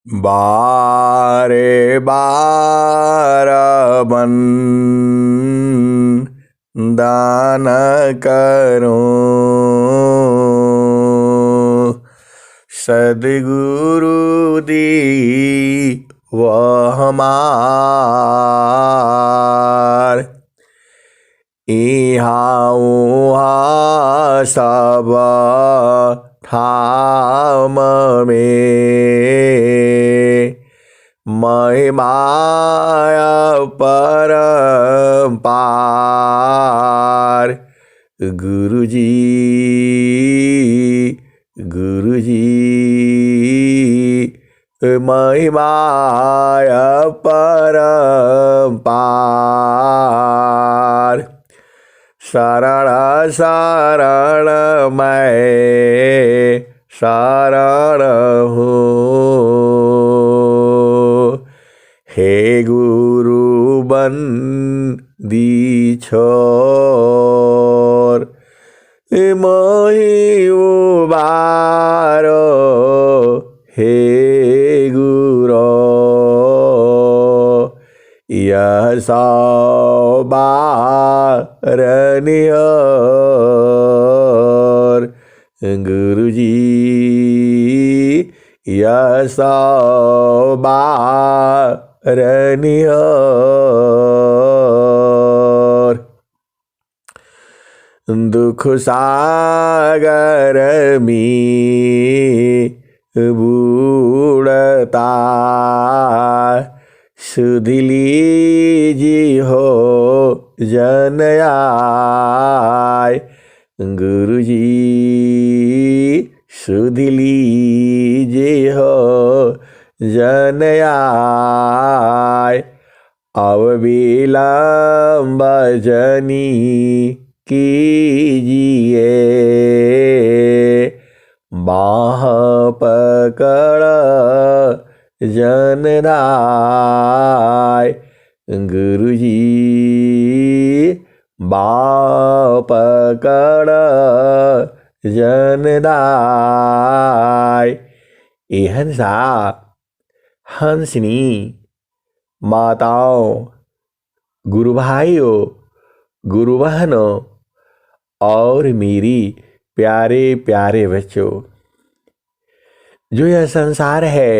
बारे बार दान करो सद्गुरु दी वह हमार इहाँ उहाँ सब ठाम में महिमाया परम्पार गुरुजी गुरुजी महिमाया परम्पार शरण शरण मैं शरण हूँ हे गुरु बंदी छोर मोहि उबारो हे गुरो यह सौबारनियर गुरुजी यह सौबारनियर दुख सागर में बूढ़ता सुध लीजी हो जन आय गुरुजी सुध लीजी हो जन आय अब विलंब जनी कीजिए बाह पकड़ जनदाय गुरुजी बाह पकड़ जनदाय ए हंसा हंसनी माताओं गुरु भाइयों गुरु बहनों और मेरी प्यारे प्यारे बच्चों जो यह संसार है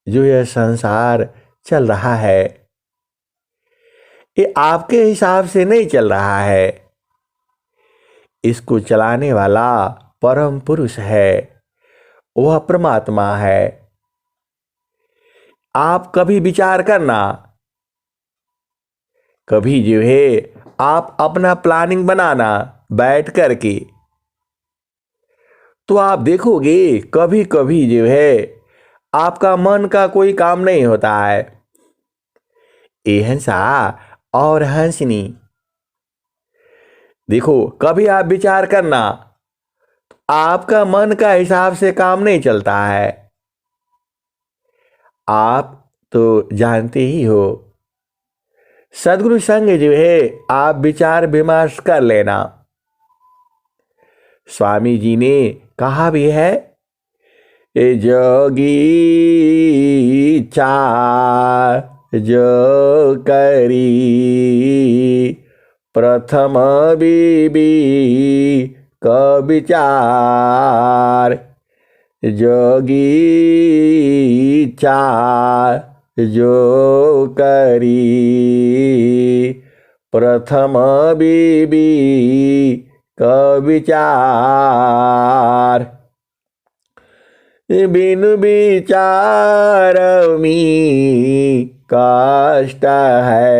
जो यह संसार चल रहा है ये आपके हिसाब से नहीं चल रहा है। इसको चलाने वाला परम पुरुष है, वह परमात्मा है। आप कभी विचार करना, कभी जो है आप अपना प्लानिंग बनाना बैठ करके, तो आप देखोगे कभी कभी जो है आपका मन का कोई काम नहीं होता है। ए हंसा और हंसनी, देखो कभी आप विचार करना, आपका मन का हिसाब से काम नहीं चलता है। आप तो जानते ही हो, सद्गुरु संग जो है आप विचार विमर्श कर लेना। स्वामी जी ने कहा भी है, जोगी चा जो करी प्रथम बीबी का विचार जोगी चा जो करी प्रथम बीबी का विचार बिनु विचार में कष्ट है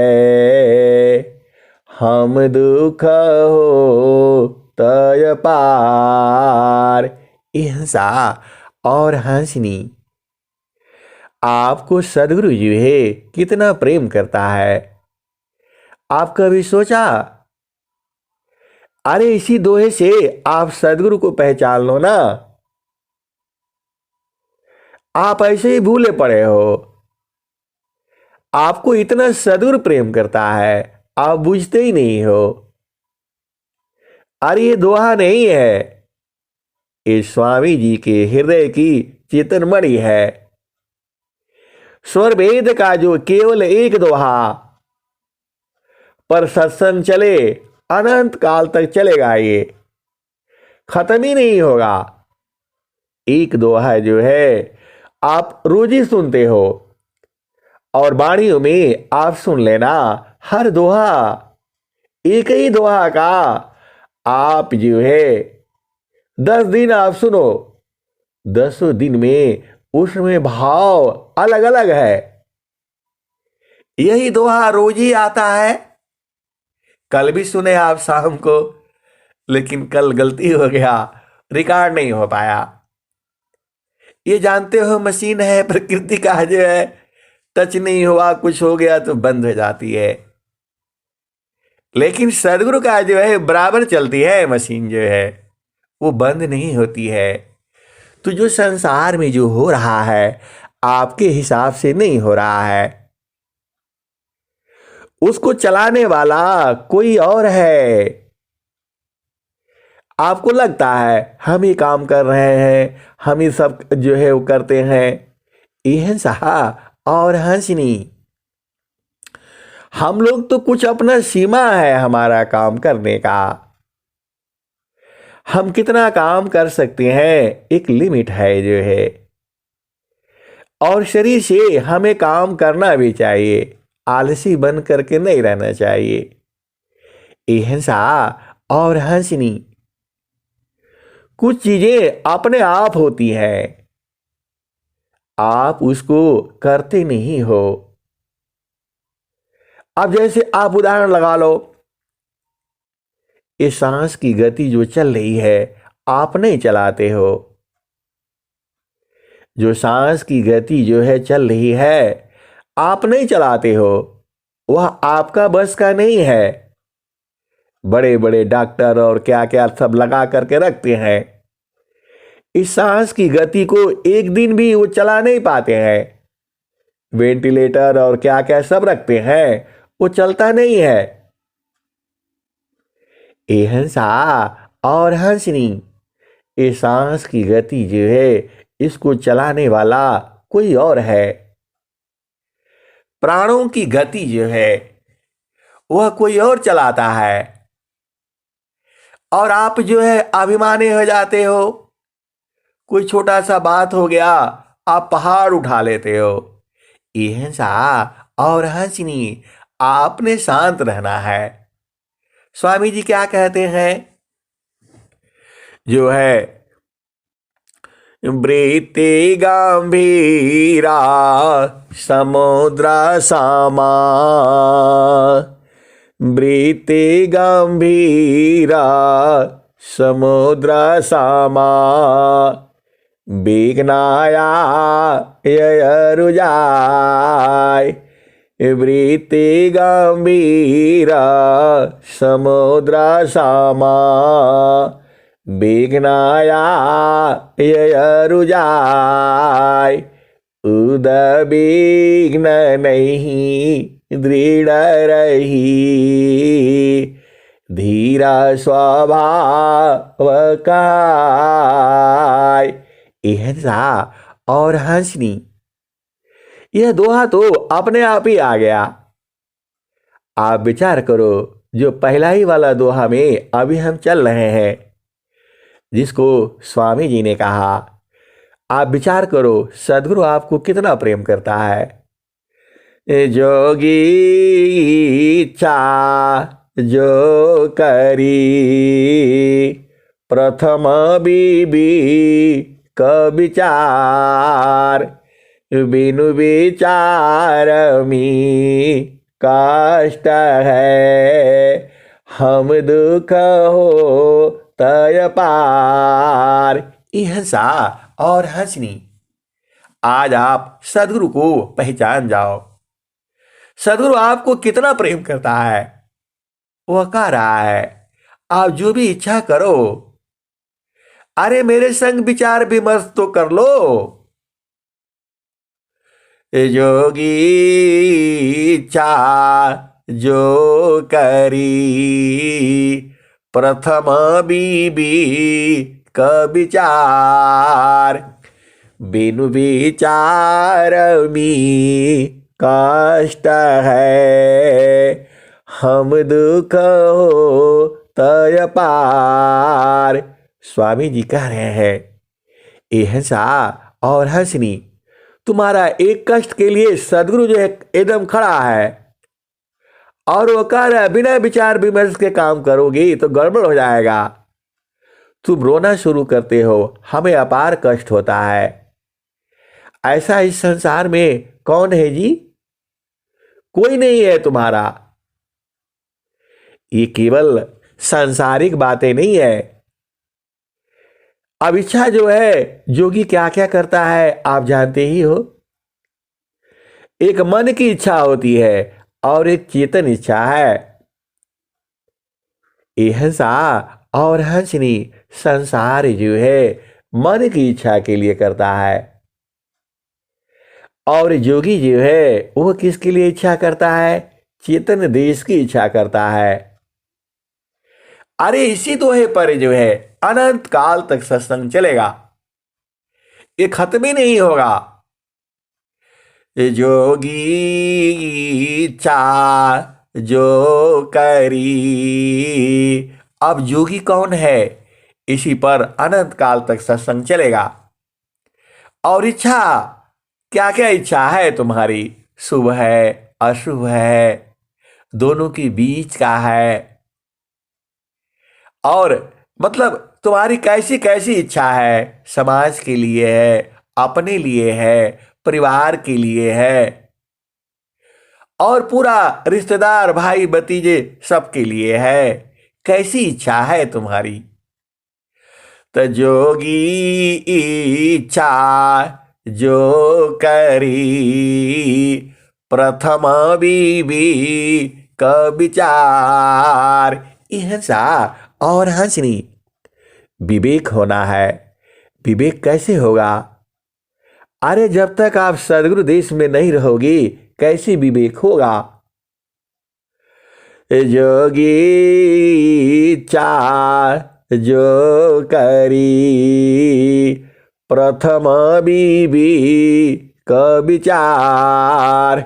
हम दुख हो तय पार। हंसा और हंसनी, आपको सद्गुरु जी है कितना प्रेम करता है। आप कभी सोचा, अरे इसी दोहे से आप सद्गुरु को पहचान लो ना। आप ऐसे ही भूले पड़े हो, आपको इतना सद्गुरु प्रेम करता है, आप बुझते ही नहीं हो। अरे ये दोहा नहीं है, ये स्वामी जी के हृदय की चेतन मणि है। स्वर वेद का जो केवल एक दोहा, पर सत्संग चले अनंत काल तक चलेगा, ये खत्म ही नहीं होगा। एक दोहा जो है आप रोज ही सुनते हो, और वाणियों में आप सुन लेना, हर दोहा एक ही दोहा का आप जो है 10 दिन आप सुनो, 10 दिन में उसमें भाव अलग अलग है। यही दोहा रोज ही आता है। कल भी सुने आप शाम को, लेकिन कल गलती हो गया, रिकॉर्ड नहीं हो पाया। ये जानते हो मशीन है, प्रकृति का जो है टच नहीं हुआ, कुछ हो गया तो बंद हो जाती है। लेकिन सदगुरु का जो है बराबर चलती है मशीन, जो है वो बंद नहीं होती है। तो जो संसार में जो हो रहा है आपके हिसाब से नहीं हो रहा है, उसको चलाने वाला कोई और है। आपको लगता है हम ही काम कर रहे हैं, हम ही सब जो है वो करते हैं। यह सहा और हंसनी, हम लोग तो कुछ अपना सीमा है हमारा काम करने का। हम कितना काम कर सकते हैं, एक लिमिट है जो है। और शरीर से हमें काम करना भी चाहिए, आलसी बन करके नहीं रहना चाहिए। अहिंसा और हंसनी, कुछ चीजें अपने आप होती हैं, आप उसको करते नहीं हो। अब जैसे आप उदाहरण लगा लो, ये सांस की गति जो चल रही है आप नहीं चलाते हो। जो सांस की गति जो है चल रही है आप नहीं चलाते हो, वह आपका बस का नहीं है। बड़े बड़े डॉक्टर और क्या क्या सब लगा करके रखते हैं, इस सांस की गति को एक दिन भी वो चला नहीं पाते हैं। वेंटिलेटर और क्या क्या सब रखते हैं, वो चलता नहीं है। अहिंसा और हंसनी, ये सांस की गति जो है इसको चलाने वाला कोई और है। प्राणों की गति जो है वह कोई और चलाता है। और आप जो है अभिमानी हो जाते हो, कोई छोटा सा बात हो गया आप पहाड़ उठा लेते हो। अहिंसा और हंसनी, आपने शांत रहना है। स्वामी जी क्या कहते हैं, जो है वृत्ति गंभीरा समुद्र समा, वृत्ति गंभीरा समुद्र समा, विघ्नाया रुजाय। वृत्ति गंभीरा समुद्र समा, विघ्नाया रुजाय। उदविघ्न नहीं दृढ़ रही, धीरा स्वभाव काय। अहिंसा और हंसनी, यह दोहा तो अपने आप ही आ गया। आप विचार करो, जो पहला ही वाला दोहा में अभी हम चल रहे हैं, जिसको स्वामी जी ने कहा, आप विचार करो सदगुरु आपको कितना प्रेम करता है। जोगी इच्छा जो करी, प्रथम बीबी क विचार। बिनु विचार में कष्ट है, हम दुख हो तय पार। अहिंसा और हंसनी, आज आप सदगुरु को पहचान जाओ। सदगुरु आपको कितना प्रेम करता है, वह कह रहा है आप जो भी इच्छा करो, अरे मेरे संग विचार विमर्श तो कर लो। जोगी इच्छा जो करी, प्रथम बीबी क विचार। बिनु विचार मी कष्ट है, हम दुख हो तय पार। स्वामी जी कह रहे हैं, ए हंसा और हंसनी, तुम्हारा एक कष्ट के लिए सदगुरु जो है एकदम खड़ा है, और वो कह रहा है बिना विचार विमर्श के काम करोगी तो गड़बड़ हो जाएगा। तुम रोना शुरू करते हो, हमें अपार कष्ट होता है। ऐसा इस संसार में कौन है जी? कोई नहीं है तुम्हारा। ये केवल सांसारिक बातें नहीं है। अब इच्छा जो है, जोगी क्या क्या करता है आप जानते ही हो। एक मन की इच्छा होती है और एक चेतन इच्छा है। ये हंसा और हंसनी संसार जो है मन की इच्छा के लिए करता है, और योगी जो है वो किसके लिए इच्छा करता है? चेतन देश की इच्छा करता है। अरे इसी दोहे पर जो है अनंत काल तक सत्संग चलेगा, ये खत्म ही नहीं होगा। जोगी इच्छा जो करी। अब जोगी कौन है, इसी पर अनंत काल तक सत्संग चलेगा। और इच्छा, क्या क्या इच्छा है तुम्हारी? शुभ है, अशुभ है, दोनों के बीच का है। और मतलब तुम्हारी कैसी कैसी इच्छा है? समाज के लिए है, अपने लिए है, परिवार के लिए है, और पूरा रिश्तेदार भाई भतीजे सबके लिए है। कैसी इच्छा है तुम्हारी? तो जोगी इच्छा जो करी, प्रथम बीबी का विचार। हंसा और हंसनी, विवेक होना है। विवेक कैसे होगा? अरे जब तक आप सदगुरु देश में नहीं रहोगी कैसे विवेक होगा? जोगी इच्छा जो करी, प्रथम बीबी का विचार,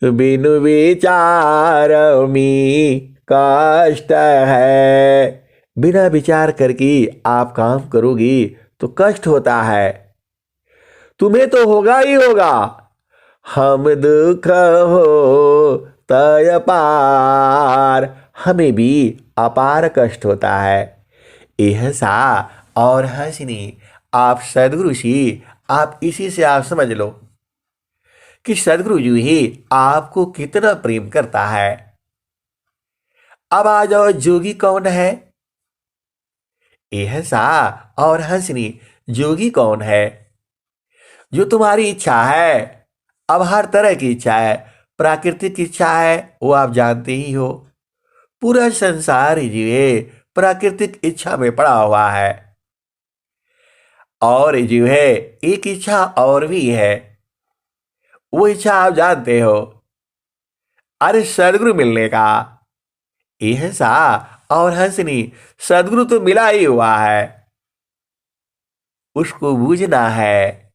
बिनु विचार मी कष्ट है। बिना विचार करके आप काम करोगी तो कष्ट होता है, तुम्हें तो होगा ही होगा। हम दुख हो तय पार, हमें भी अपार कष्ट होता है। यह सा और हंसनी, आप सदगुरु जी, आप इसी से आप समझ लो कि सदगुरु जी ही आपको कितना प्रेम करता है। अब आ जाओ, जोगी कौन है? यह सा और हंसनी, जोगी कौन है? जो तुम्हारी इच्छा है, अब हर तरह की इच्छा है। प्राकृतिक इच्छा है, वो आप जानते ही हो, पूरा संसार ही जीवे प्राकृतिक इच्छा में पड़ा हुआ है। और जो है एक इच्छा और भी है, वो इच्छा आप जानते हो, अरे सदगुरु मिलने का। यह सा और हंसनी, सदगुरु तो मिला ही हुआ है, उसको बूझना है।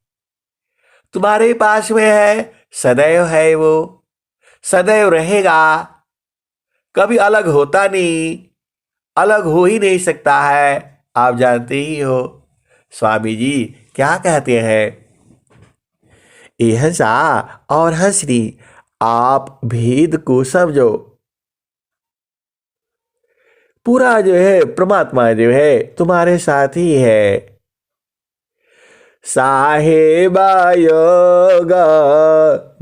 तुम्हारे पास में है, सदैव है, वो सदैव रहेगा, कभी अलग होता नहीं, अलग हो ही नहीं सकता है, आप जानते ही हो। स्वामी जी क्या कहते हैं? ये हंसा और हंसनी, आप भेद को समझो। पूरा जो है परमात्मा जो है तुम्हारे साथ ही है। साहेब योग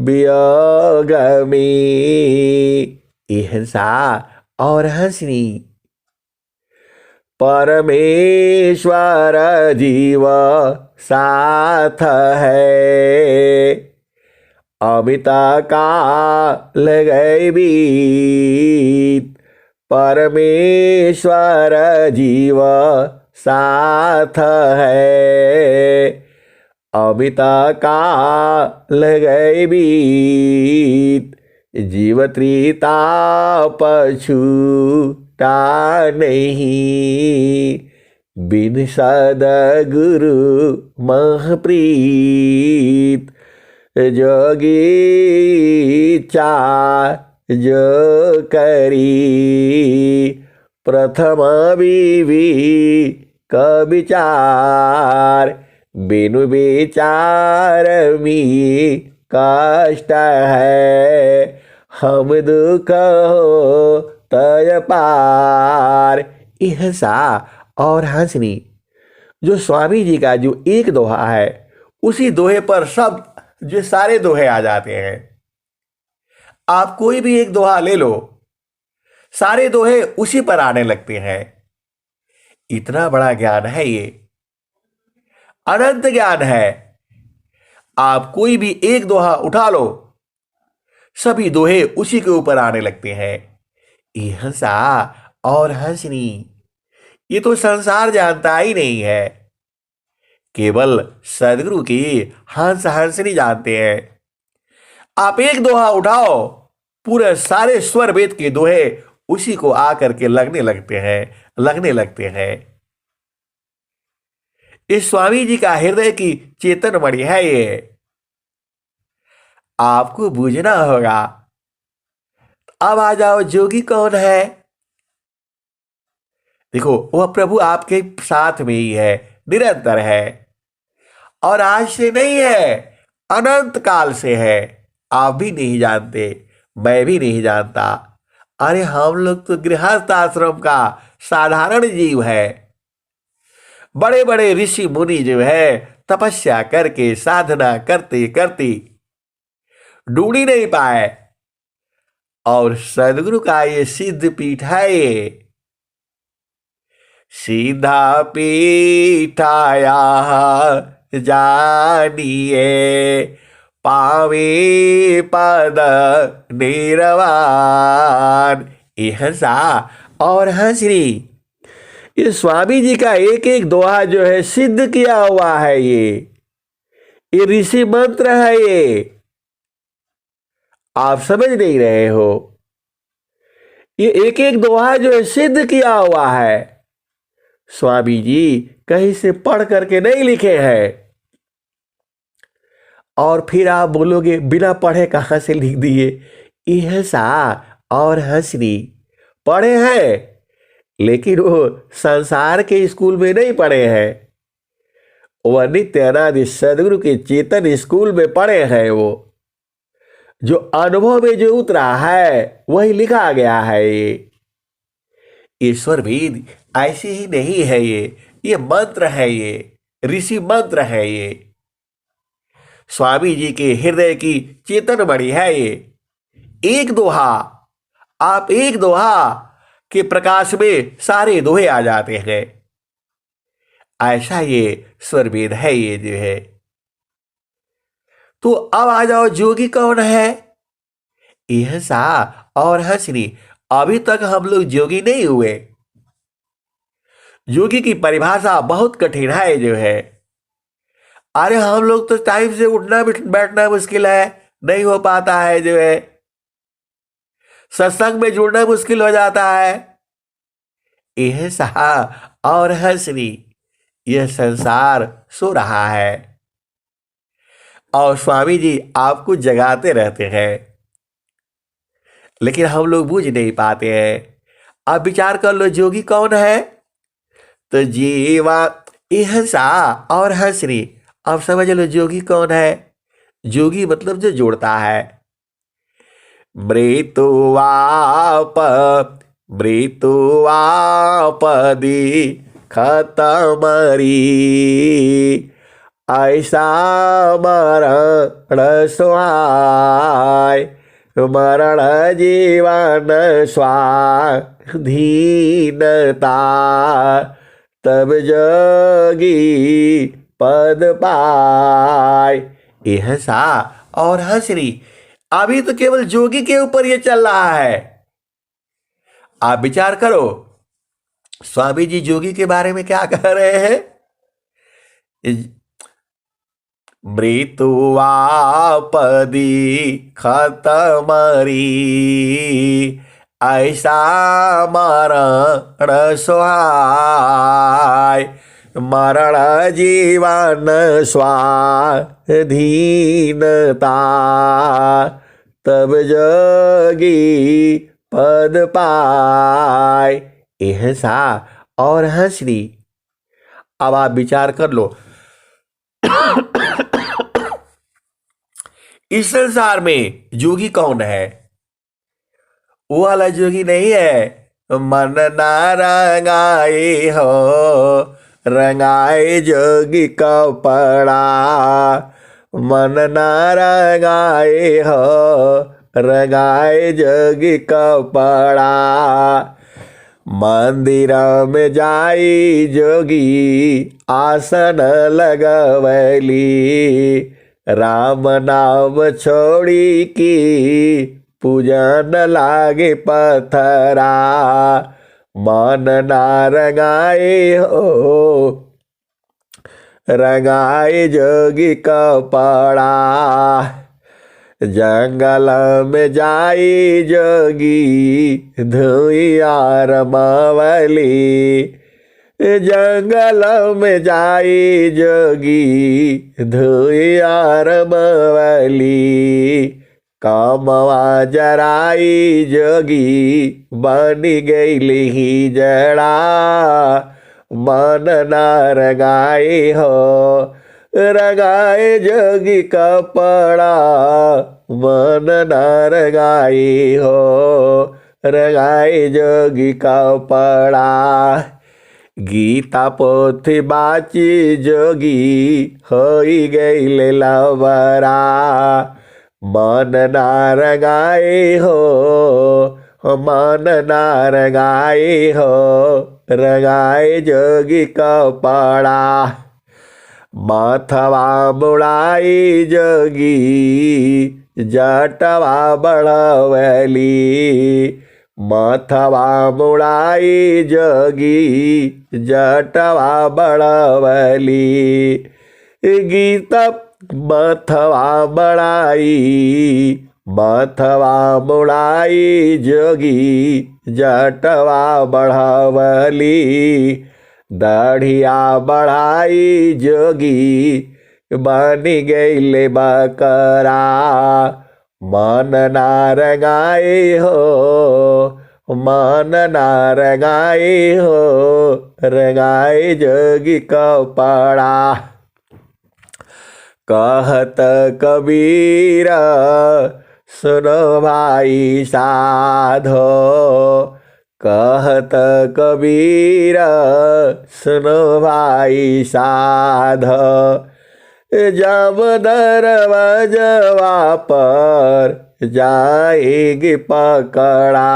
वियोग में, ये हंसा और हंसनी, परमेश्वर जीव साथ है, अमित काल गए बीत, परमेश्वर जीव साथ है, अमित काल गए बीत, जीव त्रिताप छूटा नहीं, बिन सदगुरु महप्रीत, जोगी चार जो करी, प्रथम विवि का विचार, बिनु विचार में कष्ट है, हम दुख हो तय पार। यह सा और हंसनी जो स्वामी जी का जो एक दोहा है, उसी दोहे पर सब जो सारे दोहे आ जाते हैं। आप कोई भी एक दोहा ले लो, सारे दोहे उसी पर आने लगते हैं। इतना बड़ा ज्ञान है ये, अनंत ज्ञान है। आप कोई भी एक दोहा उठा लो, सभी दोहे उसी के ऊपर आने लगते हैं। ये हंसा और हंसनी ये तो संसार जानता ही नहीं है, केवल सदगुरु की हंस हंसनी जानते हैं। आप एक दोहा उठाओ, पूरे सारे स्वर वेद के दोहे उसी को आकर के लगने लगते हैं। इस स्वामी जी का हृदय की चेतन मणि है ये, आपको बूझना होगा। अब आ जाओ, जोगी कौन है? देखो, वह प्रभु आपके साथ में ही है, निरंतर है, और आज से नहीं है, अनंत काल से है। आप भी नहीं जानते, मैं भी नहीं जानता। अरे हम लोग तो गृहस्थ आश्रम का साधारण जीव है। बड़े बड़े ऋषि मुनि जो है तपस्या करके साधना करते करते ढूंढ ही नहीं पाए, और सदगुरु का ये सिद्ध पीठ है। ये सीधा पीठाया जानिए, पावे पद निर्वाण। यह सा और हंसरी ये स्वामी जी का एक एक दोहा जो है सिद्ध किया हुआ है। ये ऋषि मंत्र है। ये आप समझ नहीं रहे हो, ये एक एक दोहा जो है सिद्ध किया हुआ है। स्वामी जी कहीं से पढ़ करके नहीं लिखे हैं। और फिर आप बोलोगे बिना पढ़े कहां से लिख दिए? यह सा और हंसनी पढ़े हैं, लेकिन वो संसार के स्कूल में नहीं पढ़े हैं, वह नित्यानंद सदगुरु के चेतन स्कूल में पढ़े हैं। वो जो अनुभव में जो उतरा है वही लिखा गया है। ये ईश्वर वेद ऐसे ही नहीं है। ये मंत्र है, ये ऋषि मंत्र है। ये स्वामी जी के हृदय की चेतन मणि है। ये एक दोहा, आप एक दोहा के प्रकाश में सारे दोहे आ जाते हैं। ऐसा ये स्वर वेद है। ये जो है, तो अब आ जाओ, जोगी कौन है? यह सा और हंसनी अभी तक हम लोग जोगी नहीं हुए। योगी की परिभाषा बहुत कठिन है जो है। अरे हम लोग तो टाइम से उठना बैठना मुश्किल है, नहीं हो पाता है जो है। सत्संग में जुड़ना मुश्किल हो जाता है। यह सहा और हंसनी यह संसार सो रहा है, और स्वामी जी आपको जगाते रहते हैं, लेकिन हम लोग बूझ नहीं पाते हैं। आप विचार कर लो, जोगी कौन है? तो जीवा यह सा और हंसनी। आप समझ लो जोगी कौन है। जोगी मतलब जो जोड़ता है। मृत्युवापदी खतमरी, ऐसा मरण सुहाय, मरण जीवन स्वाधीनता, तब जोगी पद पाय। यह सा और हंसनी अभी तो केवल जोगी के ऊपर ये चल रहा है। आप विचार करो, स्वामी जी जोगी के बारे में क्या कह रहे हैं? मृत्युवापदी खतमरी, ऐसा मरण सुहाय, मरण जीवन स्वाधीनता, तब जोगी पद पाए। ऐसा और हंसनी। अब आप विचार कर लो, इस संसार में जोगी कौन है? वो वाला जोगी नहीं है, मन ना रंगाए हो, रंगाए जोगी कपड़ा। मन ना रंगाए हो, रंगाए जोगी कपड़ा। मंदिर में जाई जोगी आसन लगवली, राम नाम छोड़ी की पूजन लागे पथरा। मन ना रंगाए हो, रंगाए जोगी कपड़ा। जंगल में जाई जोगी धुइया रमावली, जंगल में जाई जोगी धुइया रमावली। कामवा जराई जोगी बनी गईली ही जड़ा। मन ना रंगाए हो, रंगाए जोगी कपड़ा। मन ना रंगाए हो, रंगाए जोगी कपड़ा। गीता पोथी बाची जोगी होई गईले लवरा। मन ना रंगाए हो, मन ना रंगाए हो, रंगाए जोगी कपड़ा। माथवा मुड़ाई जोगी जटवा बढ़वली, माथवा मुड़ाई जोगी जटवा बढ़वली। गीता माथवा बढ़ाई, माथवा मुड़ाई जोगी जटवा बढ़वली। दाढ़िया बढ़ाई जोगी बनी गईले बकरा। मन ना रंगाए हो, मन ना रंगाए हो, रंगाए जोगी कपड़ा। कहत कबीर सुनो भाई साधो, कहत कबीर सुनो भाई साध। जब दरवाजवा पर जाएगी पकड़ा।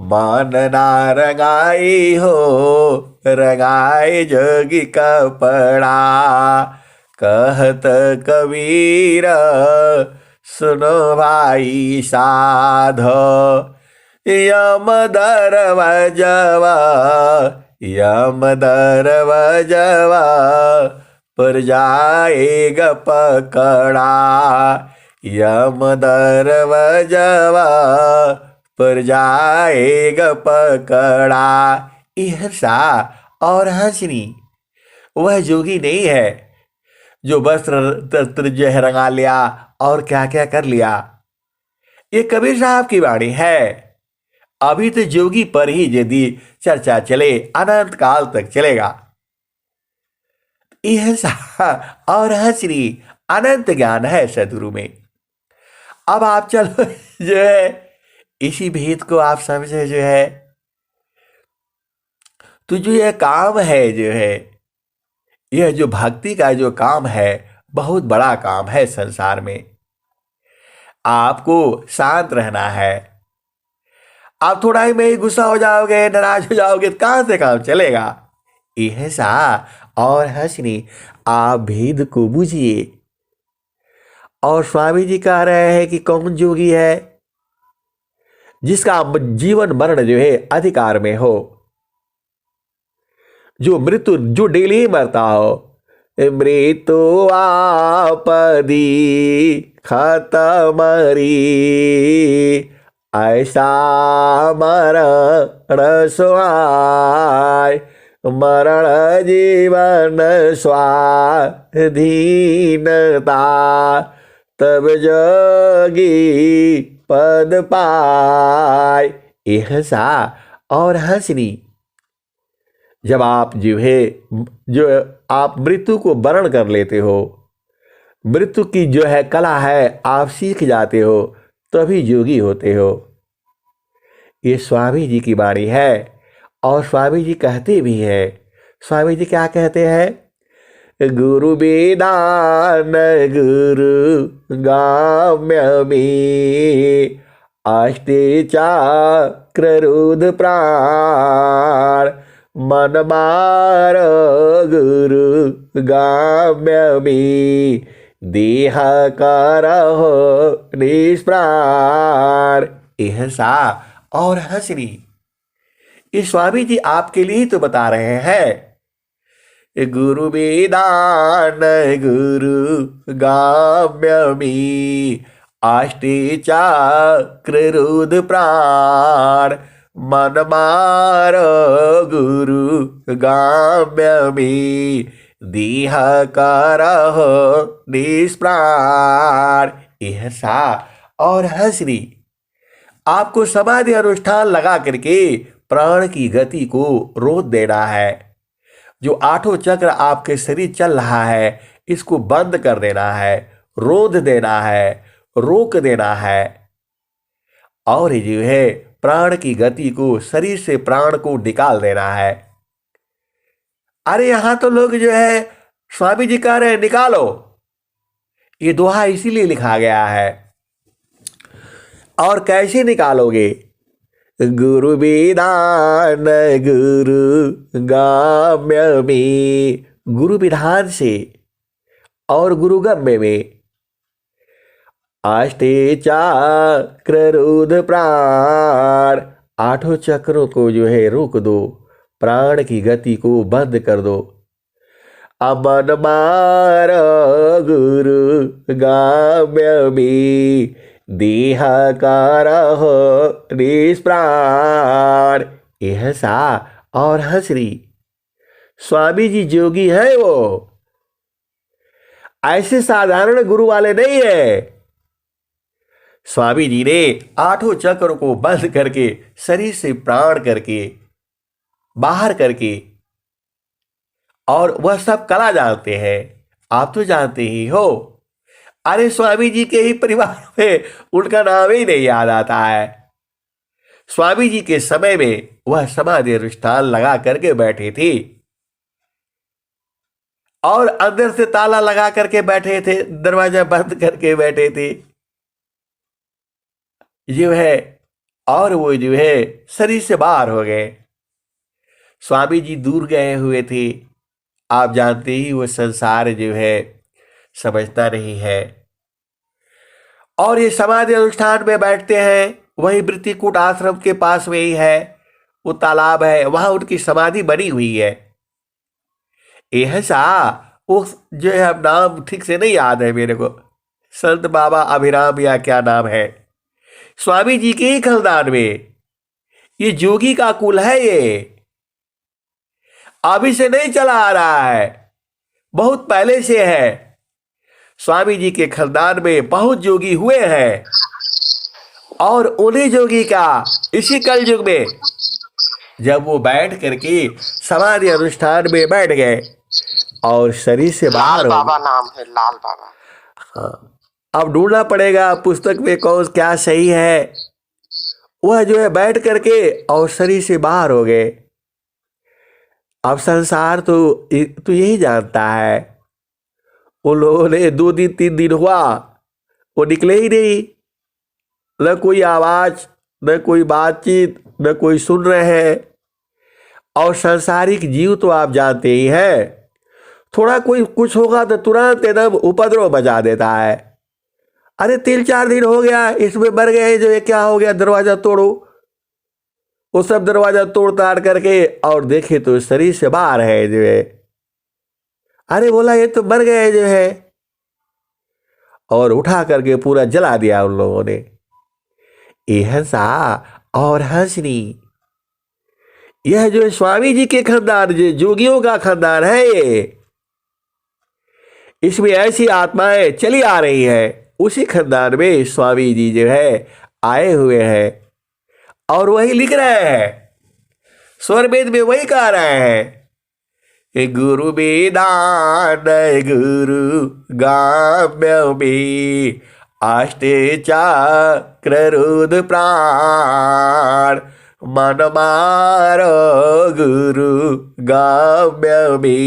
मन ना रंगाई हो, रंगाए जोगी कपड़ा। कहत कबीर सुनो भाई साध। यम दरवाजवा, यम दरवाजवा पर जाएगा पकड़ा। यम दरवाजवा पर जाएगा पकड़ा। ईर्षा और हंसनी। वह जोगी नहीं है जो वस्त्र जो है रंगा लिया और क्या क्या कर लिया। ये कबीर साहब की वाणी है। अभी तो जोगी पर ही यदि चर्चा चले अनंत काल तक चलेगा। यह और हंसनी अनंत ज्ञान है सदगुरु में। अब आप चलो जो है इसी भेद को आप समझे जो है, तो जो यह काम है जो है, यह जो भक्ति का जो काम है बहुत बड़ा काम है संसार में। आपको शांत रहना है। आप थोड़ा ही में ही गुस्सा हो जाओगे, नाराज हो जाओगे, तो कहां से काम चलेगा। ऐसा और हंसनी आप भेद को बूझिए। और स्वामी जी कह रहे हैं कि कौन जोगी है जिसका जीवन मरण जो है अधिकार में हो, जो मृत्यु जो डेली मरता हो। मृत्यु आपदी खतमरी, ऐसा मरण सुहाय। मरण जीवन स्वाधीनता, तब जोगी पद पाए। ऐसा और हंसनी, जब आप जो आप मृत्यु को वरण कर लेते हो, मृत्यु की जो है कला है आप सीख जाते हो, तभी योगी होते हो। ये स्वामी जी की वाणी है और स्वामी जी कहते भी हैं। स्वामी जी क्या कहते हैं? गुरु वेदान गुरु गाम्यमी, अष्टे चक्ररुद्र प्राण, मन मार गुरु गाम्यमी, देह करहो निष्प्राण। ऐसा और हंसनी, ये स्वामी जी आपके लिए तो बता रहे हैं। गुरु वेदान गुरु गाम्यमी, अष्टे चक्ररुद्र प्राण, मन मार गुरु गाम्यमी, देह करहो निष्प्राण। ऐसा और हंसनी, आपको समाधि अनुष्ठान लगा करके प्राण की गति को रोक देना है। जो आठों चक्र आपके शरीर चल रहा है, इसको बंद कर देना है, रोध देना है, रोक देना है। और जो है प्राण की गति को, शरीर से प्राण को निकाल देना है। अरे यहां तो लोग जो है स्वामी जी कह रहे हैं निकालो, ये दोहा इसीलिए लिखा गया है। और कैसे निकालोगे? गुरु विधान गुरु गाम्यमी, गुरु विधान से और गुरुगम्य में। अष्टे चक्ररुद्र प्राण, आठों चक्रों को जो है रोक दो, प्राण की गति को बंद कर दो। अमन मार गुरु गाम्यमी, देह करहो निष्प्राण। ऐसा और हंसरी, स्वामी जी जोगी है वो, ऐसे साधारण गुरु वाले नहीं है। स्वामी जी ने आठों चक्र को बंद करके, शरीर से प्राण करके बाहर करके, और वह सब कला जानते हैं। आप तो जानते ही हो। अरे स्वामी जी के ही परिवार में उनका नाम ही नहीं याद आता है। स्वामी जी के समय में वह समाधि अनुष्ठान लगा करके बैठे थे और अंदर से ताला लगा करके बैठे थे, दरवाजा बंद करके बैठे थे जो है। और वो जो है शरीर से बाहर हो गए। स्वामी जी दूर गए हुए थे। आप जानते ही वो संसार जो है समझता नहीं है। और ये समाधि अनुष्ठान में बैठते हैं, वही वृत्तिकूट आश्रम के पास में ही है, वो तालाब है, वहां उनकी समाधि बनी हुई है। ऐसा वो जो है, अब नाम ठीक से नहीं याद है मेरे को, संत बाबा अभिराम या क्या नाम है, स्वामी जी के ही खानदान में ये जोगी का कुल है। ये अभी से नहीं चला आ रहा है, बहुत पहले से है। स्वामी जी के खानदान में बहुत जोगी हुए हैं और उन्हीं जोगी का इसी कलयुग में जब वो बैठ करके समाधि अनुष्ठान में बैठ गए और शरीर से बाहर, बाबा नाम है लाल बाबा। हाँ, अब ढूंढना पड़ेगा पुस्तक में कौन क्या सही है। वह जो है बैठ करके और शरीर से बाहर हो गए। अब संसार तो यही जानता है। उन लोगों ने 2 दिन 3 दिन हुआ, वो निकले ही नहीं, न कोई आवाज, न कोई बातचीत, न कोई सुन रहे हैं। और सांसारिक जीव तो आप जानते ही हैं, थोड़ा कोई कुछ होगा तो तुरंत एकदम उपद्रव बजा देता है। अरे 3-4 दिन हो गया, इसमें मर गए जो ये क्या हो गया, दरवाजा तोड़ो। वो सब दरवाजा तोड़ ताड़ करके और देखे तो शरीर से बाहर है जो है। अरे बोला ये तो मर गए जो है, और उठा करके पूरा जला दिया उन लोगों ने। हंसा और हंसनी, यह जो स्वामी जी के खानदान, जो जोगियों का खानदान है, ये इसमें ऐसी आत्माएं चली आ रही है। उसी खानदान में स्वामी जी जो है आए हुए हैं और वही लिख रहे हैं, स्वर वेद में वही कह रहे हैं, गुरु वेदान गुरु गाम्यमे आष्टे चक्र रुद्र प्राण मन मारो गुरु गाम्यमे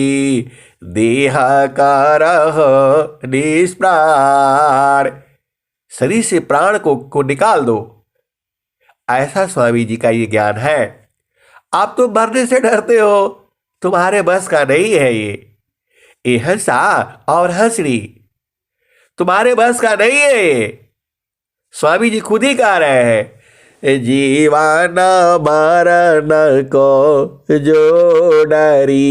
देह करह निष्प्राण। शरीर से प्राण को निकाल दो, ऐसा स्वामी जी का ये ज्ञान है। आप तो मरने से डरते हो, तुम्हारे बस का नहीं है ये हंसा और हंसनी तुम्हारे बस का नहीं है ये। स्वामी जी खुद ही कह रहे हैं, जीवन मरण को जो डरी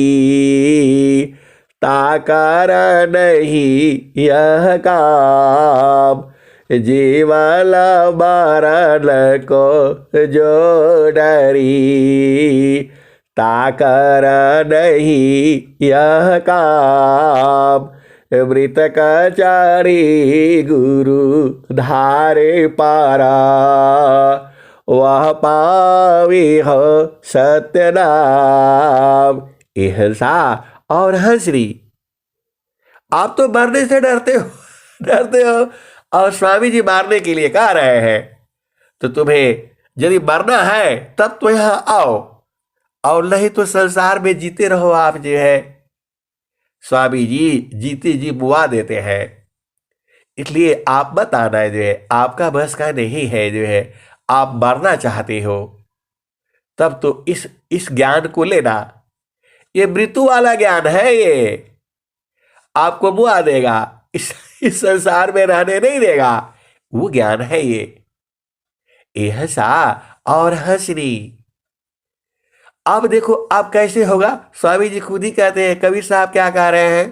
ताकर नहीं यह काम, जीवन मरण को जो डरी ताकर नहीं यह काम, मृतक चारी गुरु धारे पारा वह पावी हो सत्य नाम। हंसा और हंसनी, आप तो मरने से डरते हो और स्वामी जी मारने के लिए कह रहे हैं। तो तुम्हें यदि मरना है तब तो यहां आओ, और नहीं तो संसार में जीते रहो। आप जो है स्वामी जी जीते जी बुआ देते हैं, इसलिए आप मत आना, जो है आपका बस का नहीं है। जो है आप मरना चाहते हो तब तो इस ज्ञान को लेना, ये मृत्यु वाला ज्ञान है, ये आपको बुआ देगा, इस संसार में रहने नहीं देगा, वो ज्ञान है ये हंसा और हंसनी। अब देखो अब कैसे होगा, स्वामी जी खुद ही कहते हैं, कबीर साहब क्या कह रहे हैं,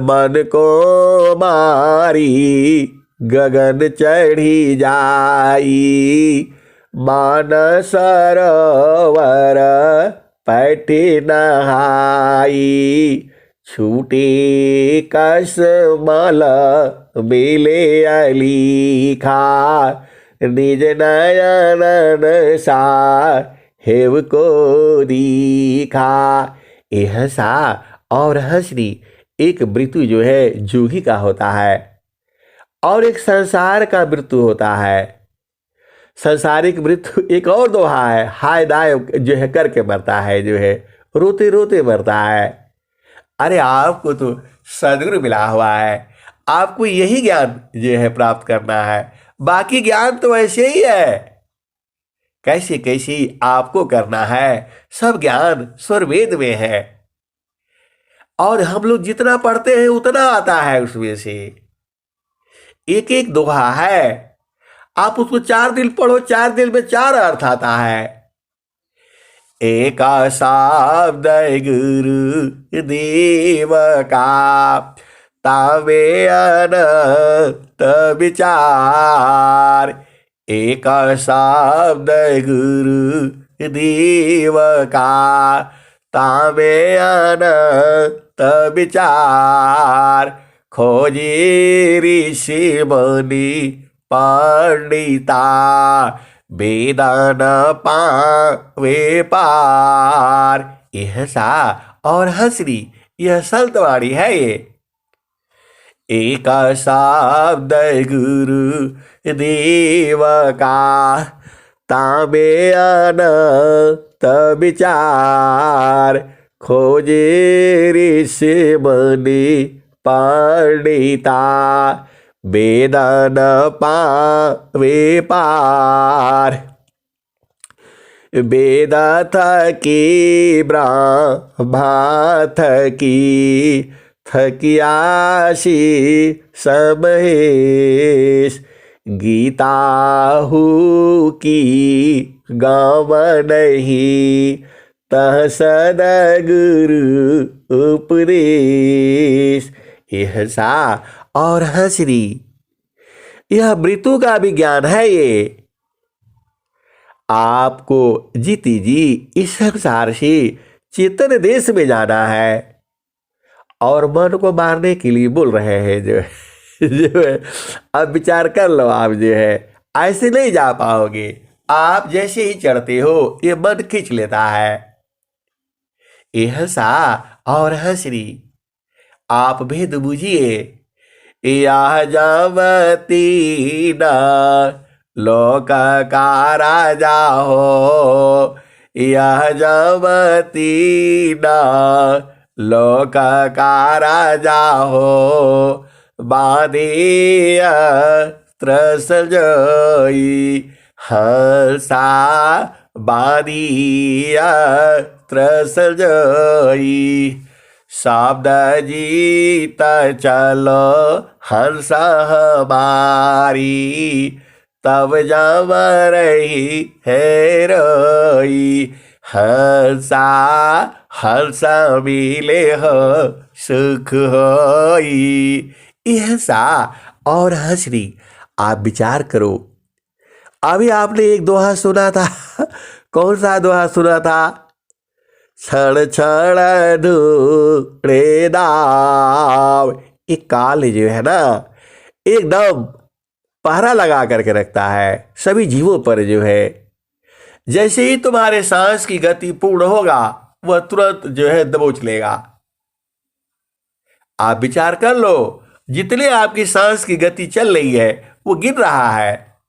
मन को मारी गगन चढ़ी जाई, मान सरोवर पैठी नहाई, छूटी कसमल मिले अलीखा, निज नयन सा हेव को दीखा। हंसा और हंसनी एक मृत्यु जो है जोगी का होता है, और एक संसार का मृत्यु होता है। संसारिक मृत्यु एक और दोहा है, हाय दाय जो है करके मरता है, जो है रोते रोते मरता है। अरे आपको तो सदगुरु मिला हुआ है, आपको यही ज्ञान जो है प्राप्त करना है, बाकी ज्ञान तो ऐसे ही है, कैसे कैसे आपको करना है, सब ज्ञान स्वर वेद में है, और हम लोग जितना पढ़ते हैं उतना आता है उसमें से। एक एक दोहा है, आप उसको 4 दिन पढ़ो, 4 दिन में 4 अर्थ आता है। एका शब्द गुरु देव का तावे अनंत विचार, एक शब्द गुरु देव का तावे अनंत विचार, खोजे ऋषि मुनि पंडिता वेदन पावे पार। हंसा और हंसनी यह संतवाणी है ये। एक शब्द गुरु देव का तामे अनंत विचार, खोजे ऋषि मुनि पंडिता वेदन पावे पार। वेद थकी ब्रह्मा थकी थकियासी समहेश, गीता हु की गाँव नहीं तह सदगुरु उपदेश। हंसा और हंसनी यह मृत्यु का भी ज्ञान है ये। आपको जीती जी इस संसार से चेतन देश में जाना है। और मन को मारने के लिए बोल रहे हैं जो है अब विचार कर लो। आप जो है ऐसे नहीं जा पाओगे। आप जैसे ही चढ़ते हो ये मन खींच लेता है। यह सा और हंसरी आप भेद बुझिए। यह जावती न लोक का राजा हो। यह जावती न लोक का राजा हो। बाधिया त्रसजई हंसा बाधिया त्रसजई। शब्द जीत चलो हंस हमारी तब जब रही है रोई। हंसा हंस मिले हो सुख होई। यह सा और हंसरी आप विचार करो। अभी आपने एक दोहा सुना था। कौन सा दोहा सुना था? क्षण क्षण ढूंढे दाव। एक काल जो है ना एकदम पहरा लगा करके रखता है सभी जीवों पर जो है। जैसे ही तुम्हारे सांस की गति पूर्ण होगा वह तुरंत जो है दबोच लेगा। आप विचार कर लो जितने आपकी सांस की गति चल रही है वो गिर रहा है।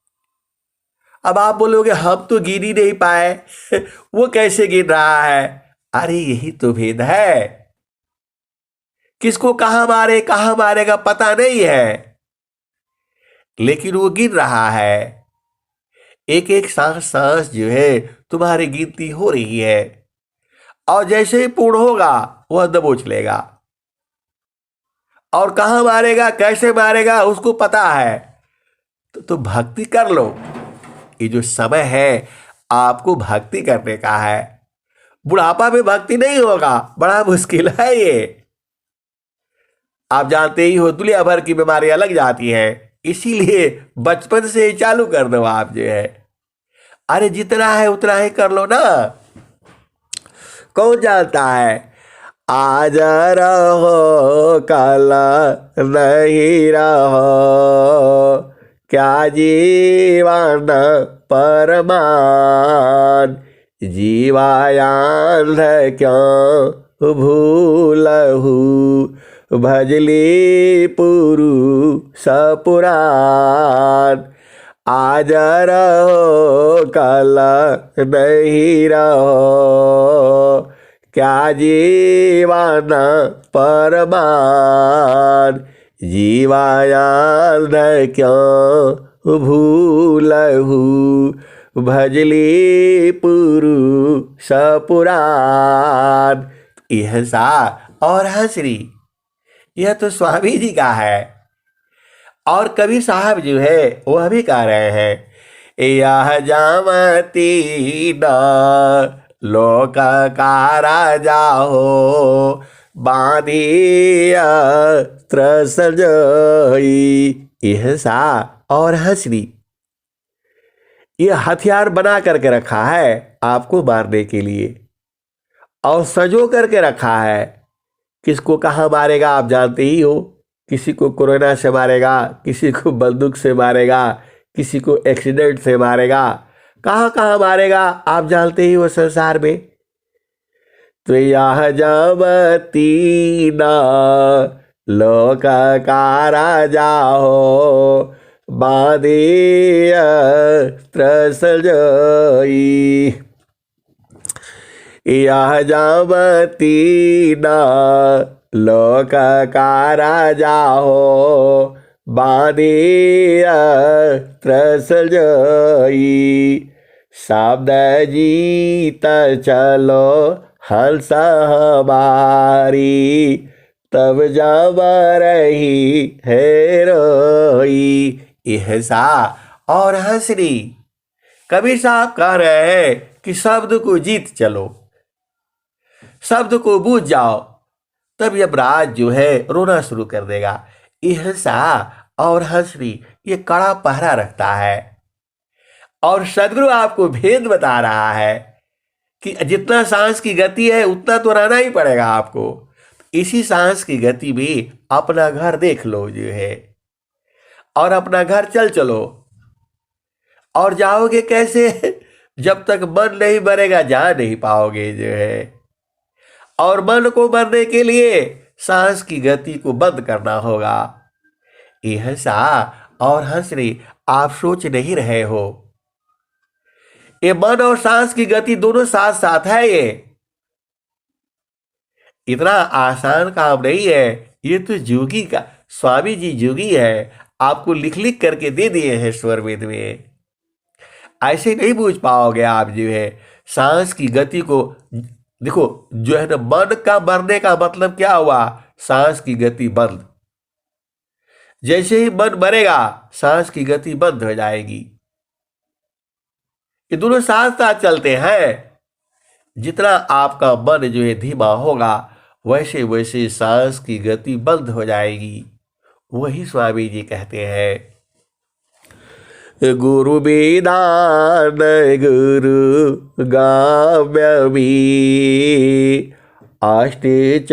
अब आप बोलोगे हम तो गिर ही नहीं पाए वो कैसे गिर रहा है? अरे यही तो भेद है। किसको कहां मारे कहां मारेगा पता नहीं है, लेकिन वो गिर रहा है। एक एक सांस सांस जो है तुम्हारी गिनती हो रही है और जैसे ही पूर्ण होगा वह दबोच लेगा। और कहां मारेगा कैसे मारेगा उसको पता है। तो भक्ति कर लो। ये जो समय है आपको भक्ति करने का है। बुढ़ापा में भक्ति नहीं होगा, बड़ा मुश्किल है ये। आप जानते ही हो दुनिया भर की बीमारियां लग जाती हैं, इसीलिए बचपन से ही चालू कर दो आप जो है। अरे जितना है उतना ही कर लो ना। कौन जानता है आज रहो कल नहीं रहो क्या जीवन परमान। जीवायांध क्यों भूलहु भजली पुरुष पुराण। आज रहो कल नहीं रहो क्या जीवन परमान। जीवायांध क्यों भूलहु भजली पुरुष पुराण। यह सा और हंसरी यह तो स्वामी जी का है। और कबीर साहब जो है वह भी कह रहे हैं यह जामती न लोक का राजा हो। बांधिया त्रसजई। यह सा और हंसरी यह हथियार बना करके रखा है आपको मारने के लिए और सजो करके रखा है। किसको कहाँ मारेगा आप जानते ही हो। किसी को कोरोना से मारेगा, किसी को बंदूक से मारेगा, किसी को एक्सीडेंट से मारेगा, कहाँ कहाँ मारेगा आप जानते ही हो संसार में। तो यह जामती ना लोक का राजा हो। बांधिया त्रसजई। यह जामती न लोक का राजा हो। बांधिया त्रसजई। शब्द जीत चलो हंस हमारी तब जब रही है रोई। यह सा और हंसरी कबीर साहब कह रहे हैं कि शब्द को जीत चलो, शब्द को बूझ जाओ, तब यमराज जो है रोना शुरू कर देगा। यह सा और हंसरी ये कड़ा पहरा रखता है। और सदगुरु आपको भेद बता रहा है कि जितना सांस की गति है उतना तो रहना ही पड़ेगा आपको। इसी सांस की गति में अपना घर देख लो जो है, और अपना घर चलो। और जाओगे कैसे? जब तक मन नहीं मरेगा जा नहीं पाओगे जो है। और मन को मरने के लिए सांस की गति को बंद करना होगा। यह सा और हंसरी आप सोच नहीं रहे हो, ये मन और सांस की गति दोनों साथ साथ है। ये इतना आसान काम नहीं है। ये तो जोगी का, स्वामी जी जोगी है, आपको लिख लिख करके दे दिए हैं स्वर वेद में। ऐसे नहीं बूझ पाओगे आप जो है सांस की गति को। देखो जो है ना, मन का मरने का मतलब क्या हुआ? सांस की गति बंद। जैसे ही मन मरेगा सांस की गति बंद हो जाएगी। ये दोनों साथ साथ चलते हैं। जितना आपका मन जो है धीमा होगा वैसे वैसे सांस की गति बंद हो जाएगी। वही स्वामी जी कहते हैं, गुरु विधान गुरु गाम्यमी अष्टचक्र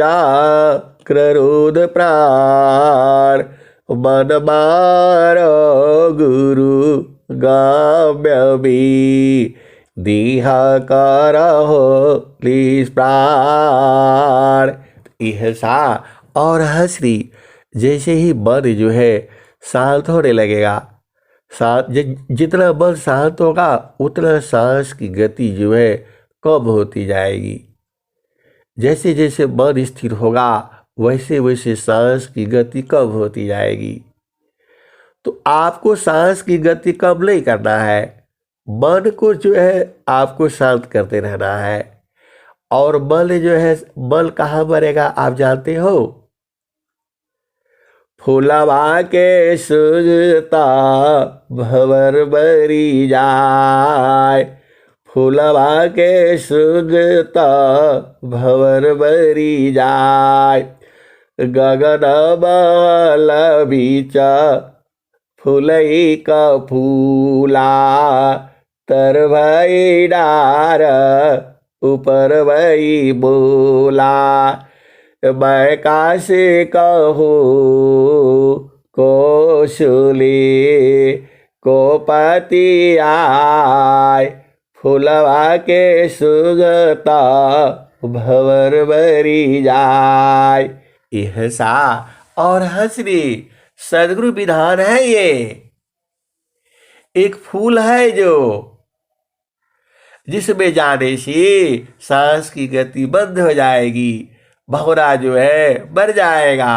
रोध प्राण मन मारो गुरु गाम्यमी दीहा करहो प्राण। यह सा और हंसरी जैसे ही मन जो है शांत होने लगेगा, जितना मन शांत होगा उतना सांस की गति जो है कम होती जाएगी। जैसे जैसे मन स्थिर होगा वैसे वैसे सांस की गति कम होती जाएगी। तो आपको सांस की गति कम नहीं करना है, मन को जो है आपको शांत करते रहना है। और बल जो है, बल कहाँ मरेगा आप जानते हो? फूलवा के सुजता भंवर बरी जाए, फूलवा के सुजता भंवर बरी जाए, गगन बल बीचा फूलई का फूला, तर भई डार ऊपर भई बोला, मैं कासे कहूँ कौशले को पति आय, फूलवा के सुगता भंवर बरी जाय। यह सा और हंसरी सदगुरु विधान है। ये एक फूल है जो जिसमें जाने से सांस की गति बंद हो जाएगी, भंवरा जो है मर जाएगा।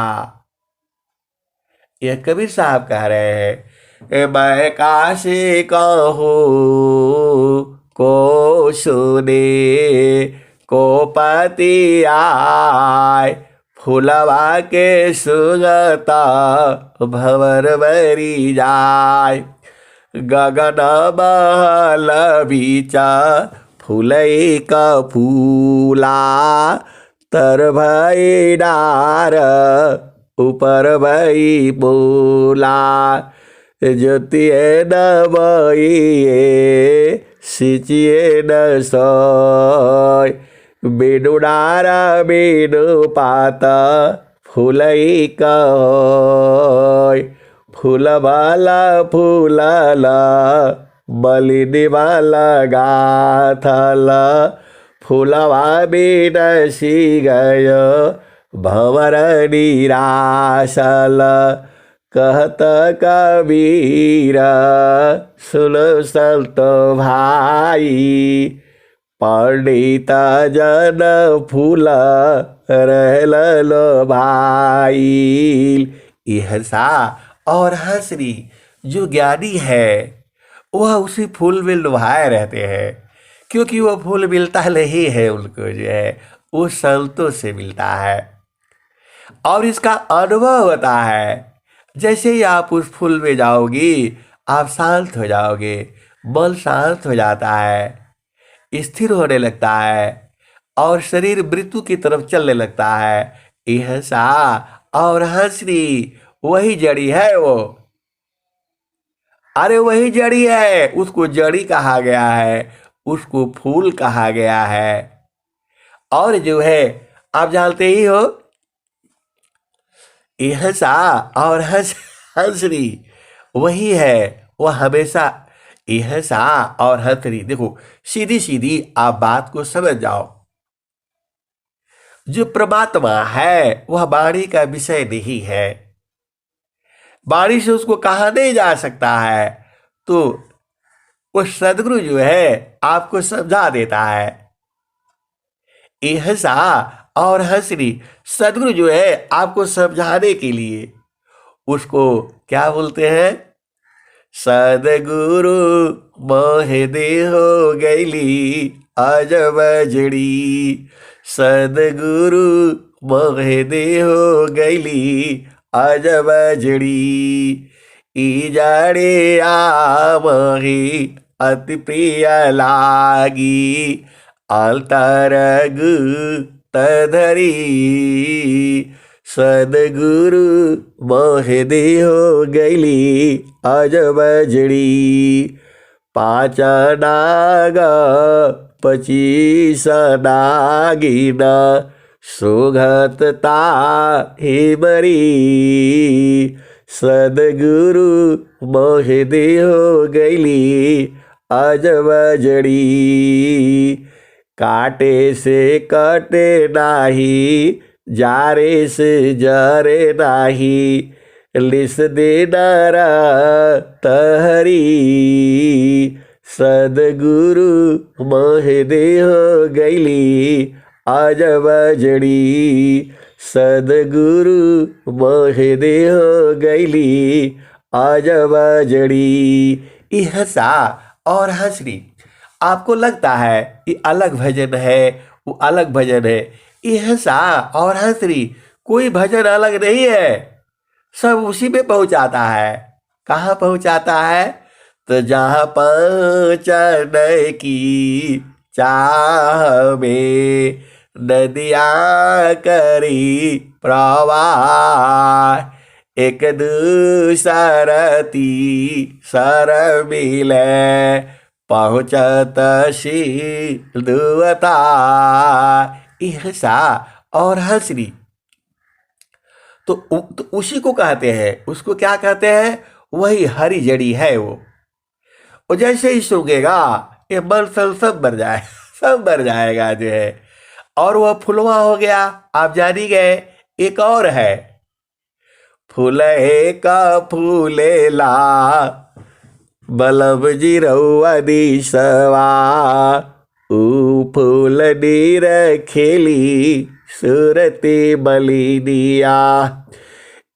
यह कबीर साहब कह रहे हैं, मैं काशी कहूँ को सुने को पति आय, फूलवा के सुगता भंवर बरी जाय, गगन बहल बीचा फूलई का फूला, तर भई डार ऊपर भई बोला, ज्योतिए न बइए सिचिए न सोय, बिनु डारा बिनु पाता फूलई का होय, फूल वाला फूलला बलिनी वाला गाथला, फूलवा बिनसी गयो भंवर निराशल, कहत कबीर सुन संत भाई, पंडित जन फूल रहल लो भाई। यह सा और हंसरी जो ज्ञानी है वह उसी फूल में लुभाए रहते हैं, क्योंकि वह फूल मिलता नहीं है उनको, जो है वो संतों से मिलता है और इसका अनुभव होता है। जैसे ही आप उस फूल में जाओगी आप शांत हो जाओगे, मन शांत हो जाता है, स्थिर होने लगता है और शरीर मृत्यु की तरफ चलने लगता है। यह सा और हंसरी वही जड़ी है वो। अरे वही जड़ी है, उसको जड़ी कहा गया है, उसको फूल कहा गया है। और जो है आप जानते ही हो, यह सा और हंसरी वही है, वह हमेशा यह सा और हंसरी। देखो सीधी सीधी आप बात को समझ जाओ। जो परमात्मा है वह वाणी का विषय नहीं है, वाणी से उसको कहा नहीं जा सकता है। तो वो सदगुरु जो है आपको समझा देता है। यह सा और हंसरी सदगुरु जो है आपको समझाने के लिए उसको क्या बोलते हैं? सदगुरु मोहे देहो गैली अजब जड़ी, सदगुरु मोहे देहो गैली अजब जड़ी। ई जाड़े आमही अति प्रिय लागी, अलतरग तधरी, सदगुरु मोहे देहो गैली अजब जड़ी। पाँच नाग 25 नागिन सुगतता ही मरी, सदगुरु मोहे देहो गैली अजब जड़ी। काटे से कटे नाही, जारे से जरे नाही, लिस देनारा तहरी, सदगुरु मोहे देहो गैली अजब जड़ी, सदगुरु मोहे देहो गैली अजब जड़ी। यह सा और हंसरी आपको लगता है ये अलग भजन है, वो अलग भजन है। यह सा और हंसरी कोई भजन अलग नहीं है, सब उसी में पहुंचाता है। कहाँ पहुंचाता है? तो जहाँ पहुँचने की चाह में नदिया करी प्रवाह, एक दूसरती सर मिले पहुँचत शीलता। यह सा और हंसरी तो उसी को कहते हैं। उसको क्या कहते हैं? वही हरी जड़ी है वो। और जैसे ही सूंघेगा ये मन सब मर जाए, सब मर जाएगा जो है। और वह फुलवा हो गया, आप जान ही गए। एक और है, फूले का फूलेला बलब जी रउआ दिसवा, ऊ फूल नीर खेली सूरती बलिनिया,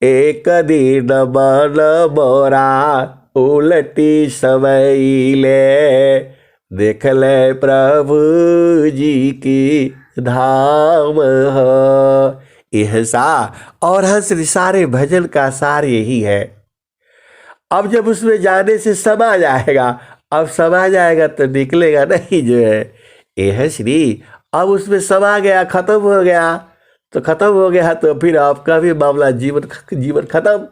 एक दिन मन मोरा उलटी समैले, देख ले प्रभु जी की धाम है। यह सा और हंसरी सारे भजन का सार यही है। अब जब उसमें जाने से समा जाएगा, अब समा जाएगा तो निकलेगा नहीं जो है। यह श्री अब उसमें समा गया, खत्म हो गया, तो खत्म हो गया तो फिर आपका भी मामला जीवन खत्म।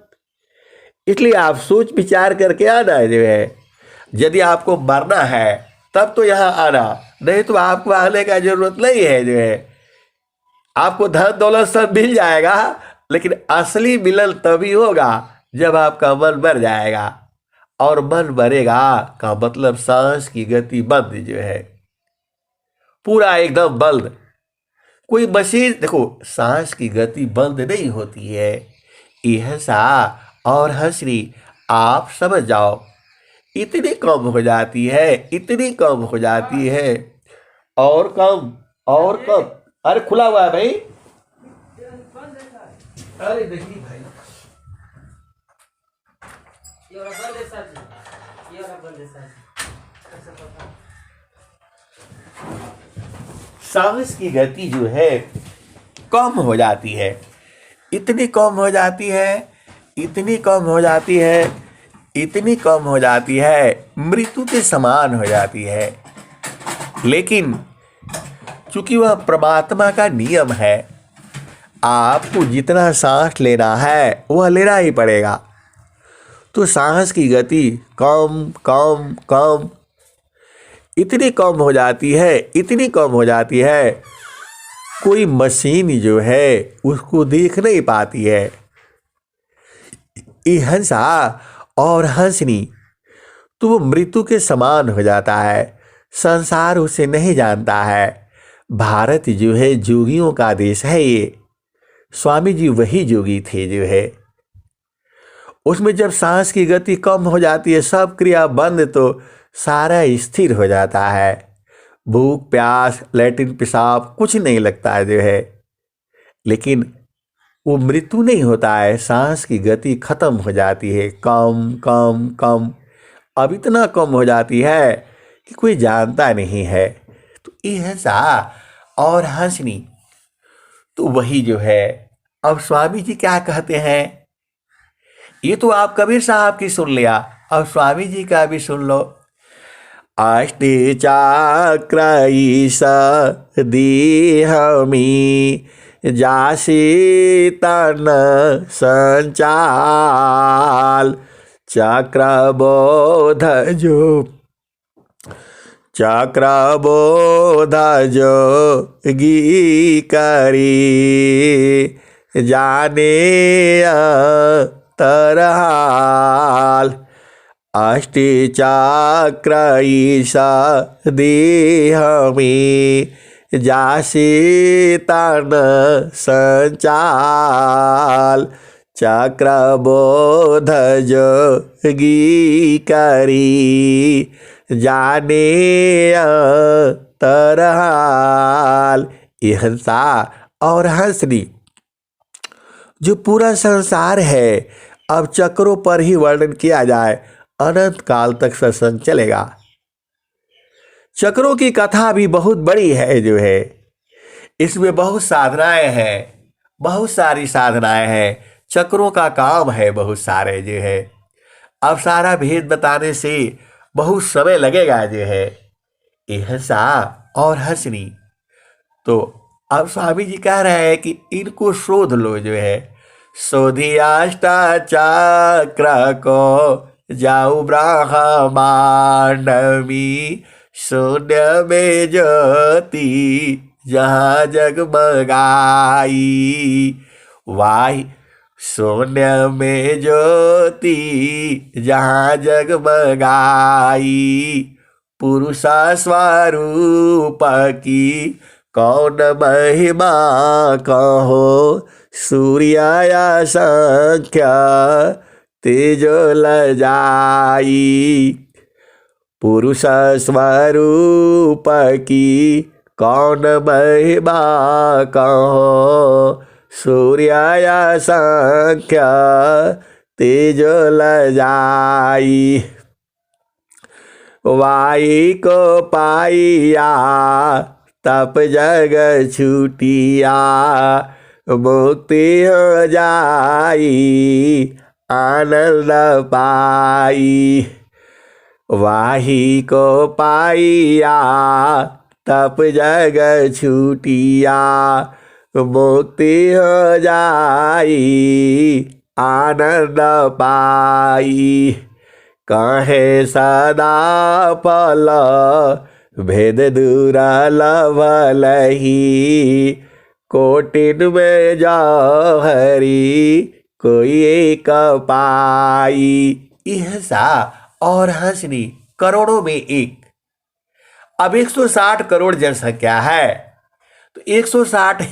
इसलिए आप सोच विचार करके आना जो है। यदि आपको मरना है तब तो यहाँ आना, नहीं तो आपको आने का जरूरत नहीं है जो है। आपको धन दौलत सब मिल जाएगा, लेकिन असली मिलन तभी होगा जब आपका मन मर जाएगा। और मन मरेगा का मतलब सांस की गति बंद जो है, पूरा एकदम बंद। कोई मशीन, देखो सांस की गति बंद नहीं होती है। यह सा और हंसरी आप समझ जाओ, इतनी कम हो जाती है, इतनी कम हो जाती है, और कम और कम। अरे खुला हुआ है भाई, अरे नहीं भाई, सांस की गति जो है कम हो जाती है, इतनी कम हो जाती है, इतनी कम हो जाती है, इतनी कम हो जाती है, मृत्यु के समान हो जाती है। लेकिन चूंकि वह परमात्मा का नियम है, आपको जितना सांस लेना है वह लेना ही पड़ेगा। तो सांस की गति कम कम कम इतनी कम हो जाती है, इतनी कम हो जाती है, कोई मशीन जो है उसको देख नहीं पाती है। ये हंसा और हंसनी तो वो मृत्यु के समान हो जाता है। संसार उसे नहीं जानता है। भारत जो है जोगियों का देश है। ये स्वामी जी वही जोगी थे जो है। उसमें जब सांस की गति कम हो जाती है, सब क्रिया बंद, तो सारा स्थिर हो जाता है। भूख प्यास लैट्रिन पेशाब कुछ नहीं लगता है जो है। लेकिन वो मृत्यु नहीं होता है, सांस की गति खत्म हो जाती है, कम कम कम। अब इतना कम हो जाती है कि कोई जानता नहीं है। तो ये हंसा और हंसनी तो वही जो है। अब स्वामी जी क्या कहते हैं, ये तो आप कबीर साहब की सुन लिया, अब स्वामी जी का भी सुन लो। अष्टे चक्र ईश देहमी जासी तन संचाल चक्रबोध जोगी करी जाने तरहाल। अष्टे चक्र ईशा देह में जासे तन संचाल चक्रबोध जोगी करी जाने तरहाल। ये हंसा और हंसनी जो पूरा संसार है, अब चक्रों पर ही वर्णन किया जाए, अनंत काल तक सत्संग चलेगा। चक्रों की कथा भी बहुत बड़ी है जो है। इसमें बहुत साधनाएं हैं, बहुत सारी साधनाएं हैं। चक्रों का काम है बहुत सारे जो है। अब सारा भेद बताने से बहुत समय लगेगा जो है। ये हंसा और हंसनी तो अब स्वामी जी कह रहे हैं कि इनको शोध लो जो है। शोधियाष्टाचक्र को जाऊ ब्रह्मांडमी शून्य में ज्योति जहाँ जगमगाई। वाई शून्य में ज्योति जहाँ जगमगाई। पुरुष स्वरूप की कौन महिमा कहो। सूर्याया संख्या तेजो लजाई। पुरुष स्वरूप की कौन महिमा कहो। सूर्याया संख्या तेजो लजाई। वाई को पाइया तप जग छूटिया। मुक्ति हो जाई आनंद पाई। वाही को पाइया तप जग छूटिया। मुक्ति हो जाई आनंद पाई। कहे सदा फल भेद दूर लभलही। कोटिन में जाओ हरि कोई एक पाई। यह सा और हंसनी करोड़ों में एक। अब 160 करोड़ जनसंख्या है तो 160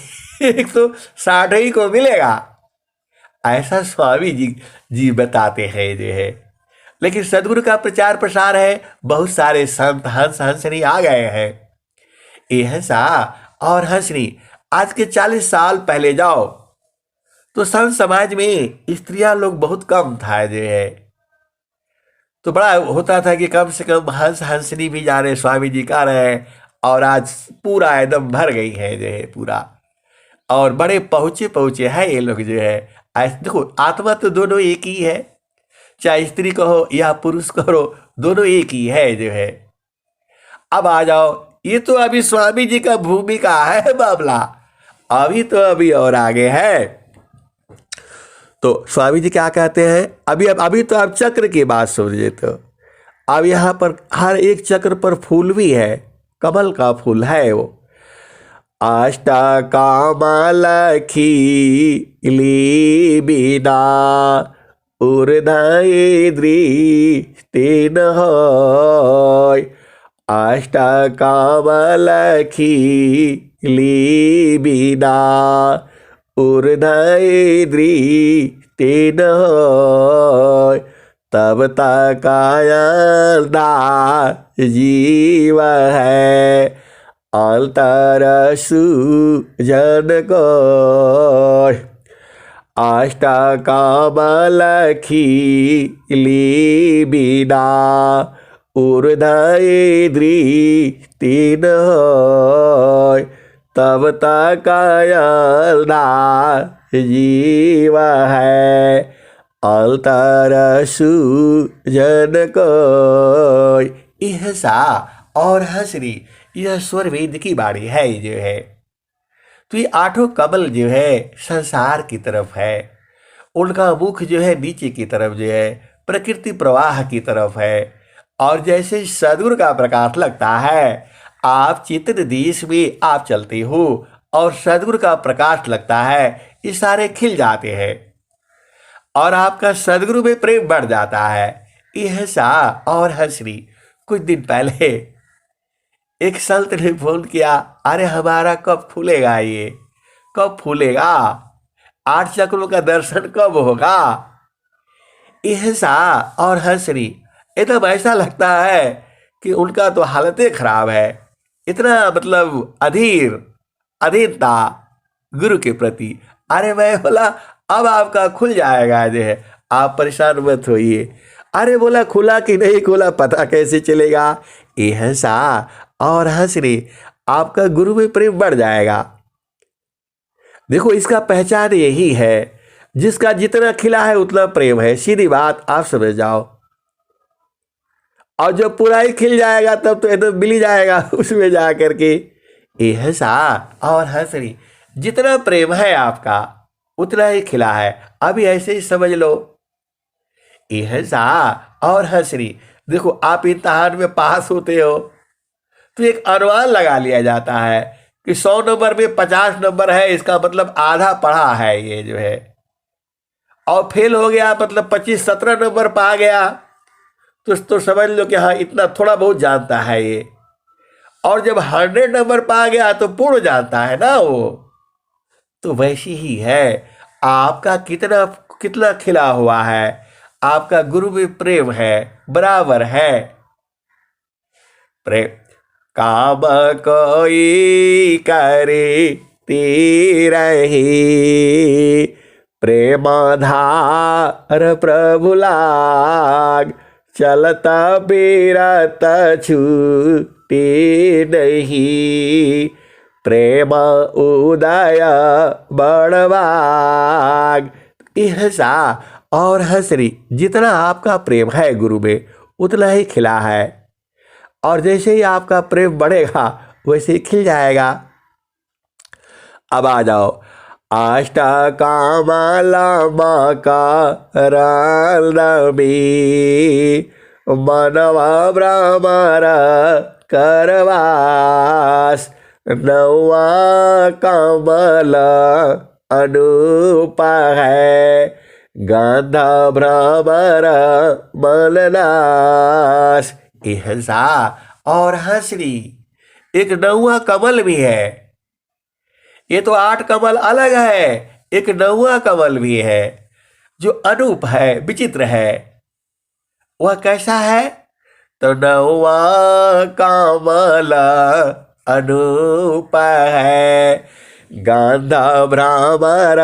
ही को मिलेगा, ऐसा स्वामी जी बताते हैं जो है। लेकिन सदगुरु का प्रचार प्रसार है, बहुत सारे संत हंस हंसनी आ गए हैं। ये हंसा और हंसनी आज के 40 साल पहले जाओ तो संत समाज में स्त्रियां लोग बहुत कम था जो है। तो बड़ा होता था कि कम से कम हंस हंसनी भी जा रहे, स्वामी जी का रहे। और आज पूरा एकदम भर गई है जो है पूरा। और बड़े पहुंचे हैं ये लोग जो है। देखो आत्मा तो दोनों एक ही है, चाहे स्त्री कहो या पुरुष कहो, दोनों एक ही है जो है। अब आ जाओ, ये तो अभी स्वामी जी का भूमिका है मामला, अभी तो अभी और आगे है। तो स्वामी जी क्या कहते हैं, अभी तो आप चक्र की बात समझे। तो अब यहाँ पर हर एक चक्र पर फूल भी है, कमल का फूल है वो। अष्टकामल खिली बिना ऊर्ध्व दृष्टि न होय। अष्टकामल खिली बिना ऊर्ध्व दृष्टि न होय। तब तक आयलदा जीव है अंतर सुजन को। अष्टकामल खिली बिना ऊर्ध्व दृष्टि न होय। तब तक आयलदा जीव है अंतर सुजन कोय। यह सा और हसरी, यह स्वर वेद की बाणी है जो है। तो ये आठों कमल जो है संसार की तरफ है, उनका मुख जो है नीचे की तरफ जो है प्रकृति प्रवाह की तरफ है। और जैसे सदगुरु का प्रकाश लगता है, आप चित्त देश में आप चलते हो और सदगुरु का प्रकाश लगता है, ये सारे खिल जाते हैं और आपका सदगुरु में प्रेम बढ़ जाता है। यह सा और हसरी। कुछ दिन पहले एक संत ने फोन किया, अरे हमारा कब फूलेगा, ये कब फूलेगा, 8 चक्रों का दर्शन कब होगा। यह सा और हसरी एकदम ऐसा लगता है कि उनका तो हालतें खराब है। इतना मतलब अधीनता गुरु के प्रति। अरे मैं बोला अब आपका खुल जाएगा जो है, आप परेशान मत होइए। अरे बोला खुला कि नहीं खुला पता कैसे चलेगा। यह सा और हंसरे आपका गुरु में प्रेम बढ़ जाएगा। देखो इसका पहचान यही है, जिसका जितना खिला है उतना प्रेम है, सीधी बात आप समझ जाओ। और जब पूरा ही खिल जाएगा तब तो एकदम मिल जाएगा उसमें जा करके। यह सा और हंसरी जितना प्रेम है आपका उतना ही खिला है, अभी ऐसे ही समझ लो। यह सा और हंसरी। देखो आप इम्तिहान में पास होते हो तो एक अनुमान लगा लिया जाता है कि 100 नंबर में 50 नंबर है, इसका मतलब आधा पढ़ा है ये जो है। और फेल हो गया मतलब 25-17 नंबर पा गया तो समझ लो कि हाँ इतना थोड़ा बहुत जानता है ये। और जब 100 नंबर पा गया तो पूर्ण जानता है ना वो। तो वैसी ही है, आपका कितना कितना खिला हुआ है, आपका गुरु में प्रेम है, बराबर है प्रेम। काम कोई करे रही प्रेम धार प्रभु लाग। चलता बीरत छूटी नहीं प्रेम उदय बड़वाग। यह सा और हंसरी जितना आपका प्रेम है गुरु में उतना ही खिला है। और जैसे ही आपका प्रेम बढ़ेगा वैसे ही खिल जाएगा। अब आ जाओ। अष्टकामल मकरंदमी मनवा भ्रमर करवास। नौवा कमल अनूप है गंध भ्रमर मलनाश। हंसा और हंसरी एक नौवा कमल भी है। ये तो 8 कमल अलग है, एक नौवा कमल भी है जो अनूप है, विचित्र है। वह कैसा है? तो नौवा कमल अनूप है गंध भ्रमर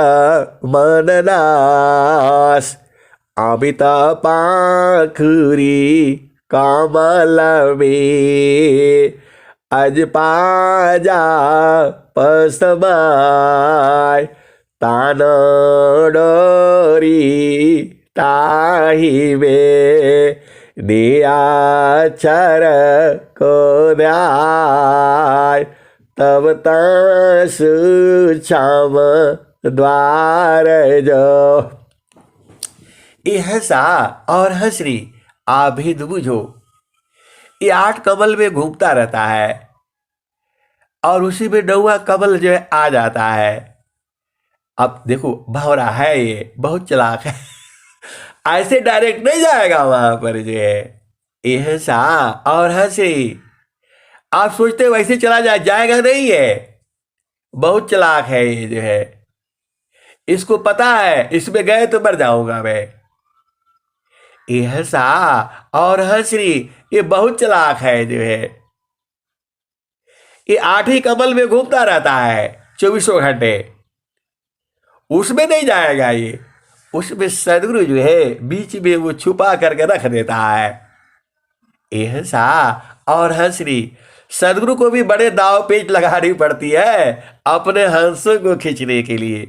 मननाश। अमित पाखुरी कमल में अज पाजा पसमाय। तान डोरी ताही में नियाचर को द्याय। तब तसु छम द्वार जो। सहसा और हंसरी आभिद बुझो। ये 8 कमल में घूमता रहता है और उसी में 9वां कमल जो है आ जाता है। अब देखो भंवरा है, ये बहुत चालाक है। ऐसे डायरेक्ट नहीं जाएगा वहां पर जो है। सहसा और हंसरी, आप सोचते वैसे चला जाएगा नहीं है। बहुत चालाक है ये जो है, इसको पता है इसमें गए तो मर जाऊंगा मैं। सहसा और हंसरी ये बहुत चालाक है जो है। ये 8 ही कमल में घूमता रहता है 24 घंटे, उसमें नहीं जाएगा ये। उसमें सदगुरु जो है बीच में वो छुपा करके रख देता है। सहसा और हंसरी, सदगुरु को भी बड़े दाव पेच लगानी पड़ती है अपने हंसों को खींचने के लिए।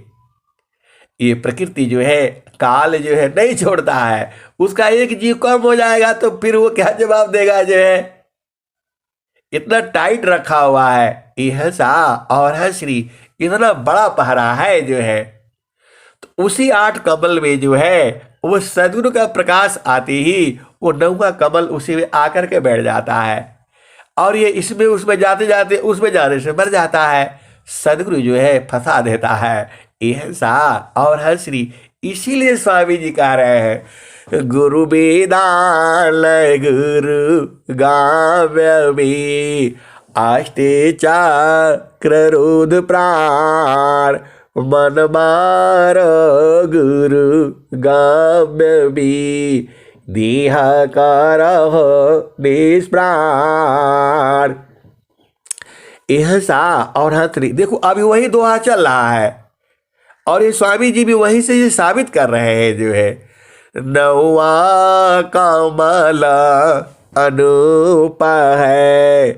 ये प्रकृति जो है, काल जो है नहीं छोड़ता है। उसका एक जीव कम हो जाएगा तो फिर वो क्या जवाब देगा जो है। इतना टाइट रखा हुआ है। सहसा और हंसरी इतना बड़ा पहरा है जो है। तो उसी 8 कमल में जो है वो सदगुरु का प्रकाश आते ही वो 9वां कमल उसी में आकर के बैठ जाता है और ये इसमें उसमें जाते जाते उसमें जाने से मर जाता है। सदगुरु जो है फंसा देता है सहसा और हंसरी। इसीलिए स्वामी जी कह रहे हैं, गुरु वेदाल गुरु गाव्य में आष्टे चक्र रुध प्राण मन मार गुरु गाव्य भी देह कर निष्प्राण। सहसा और हंसरी, देखो अभी वही दोहा चल रहा है और ये स्वामी जी भी वहीं से ये साबित कर रहे हैं जो है। 9वां कमल अनूप है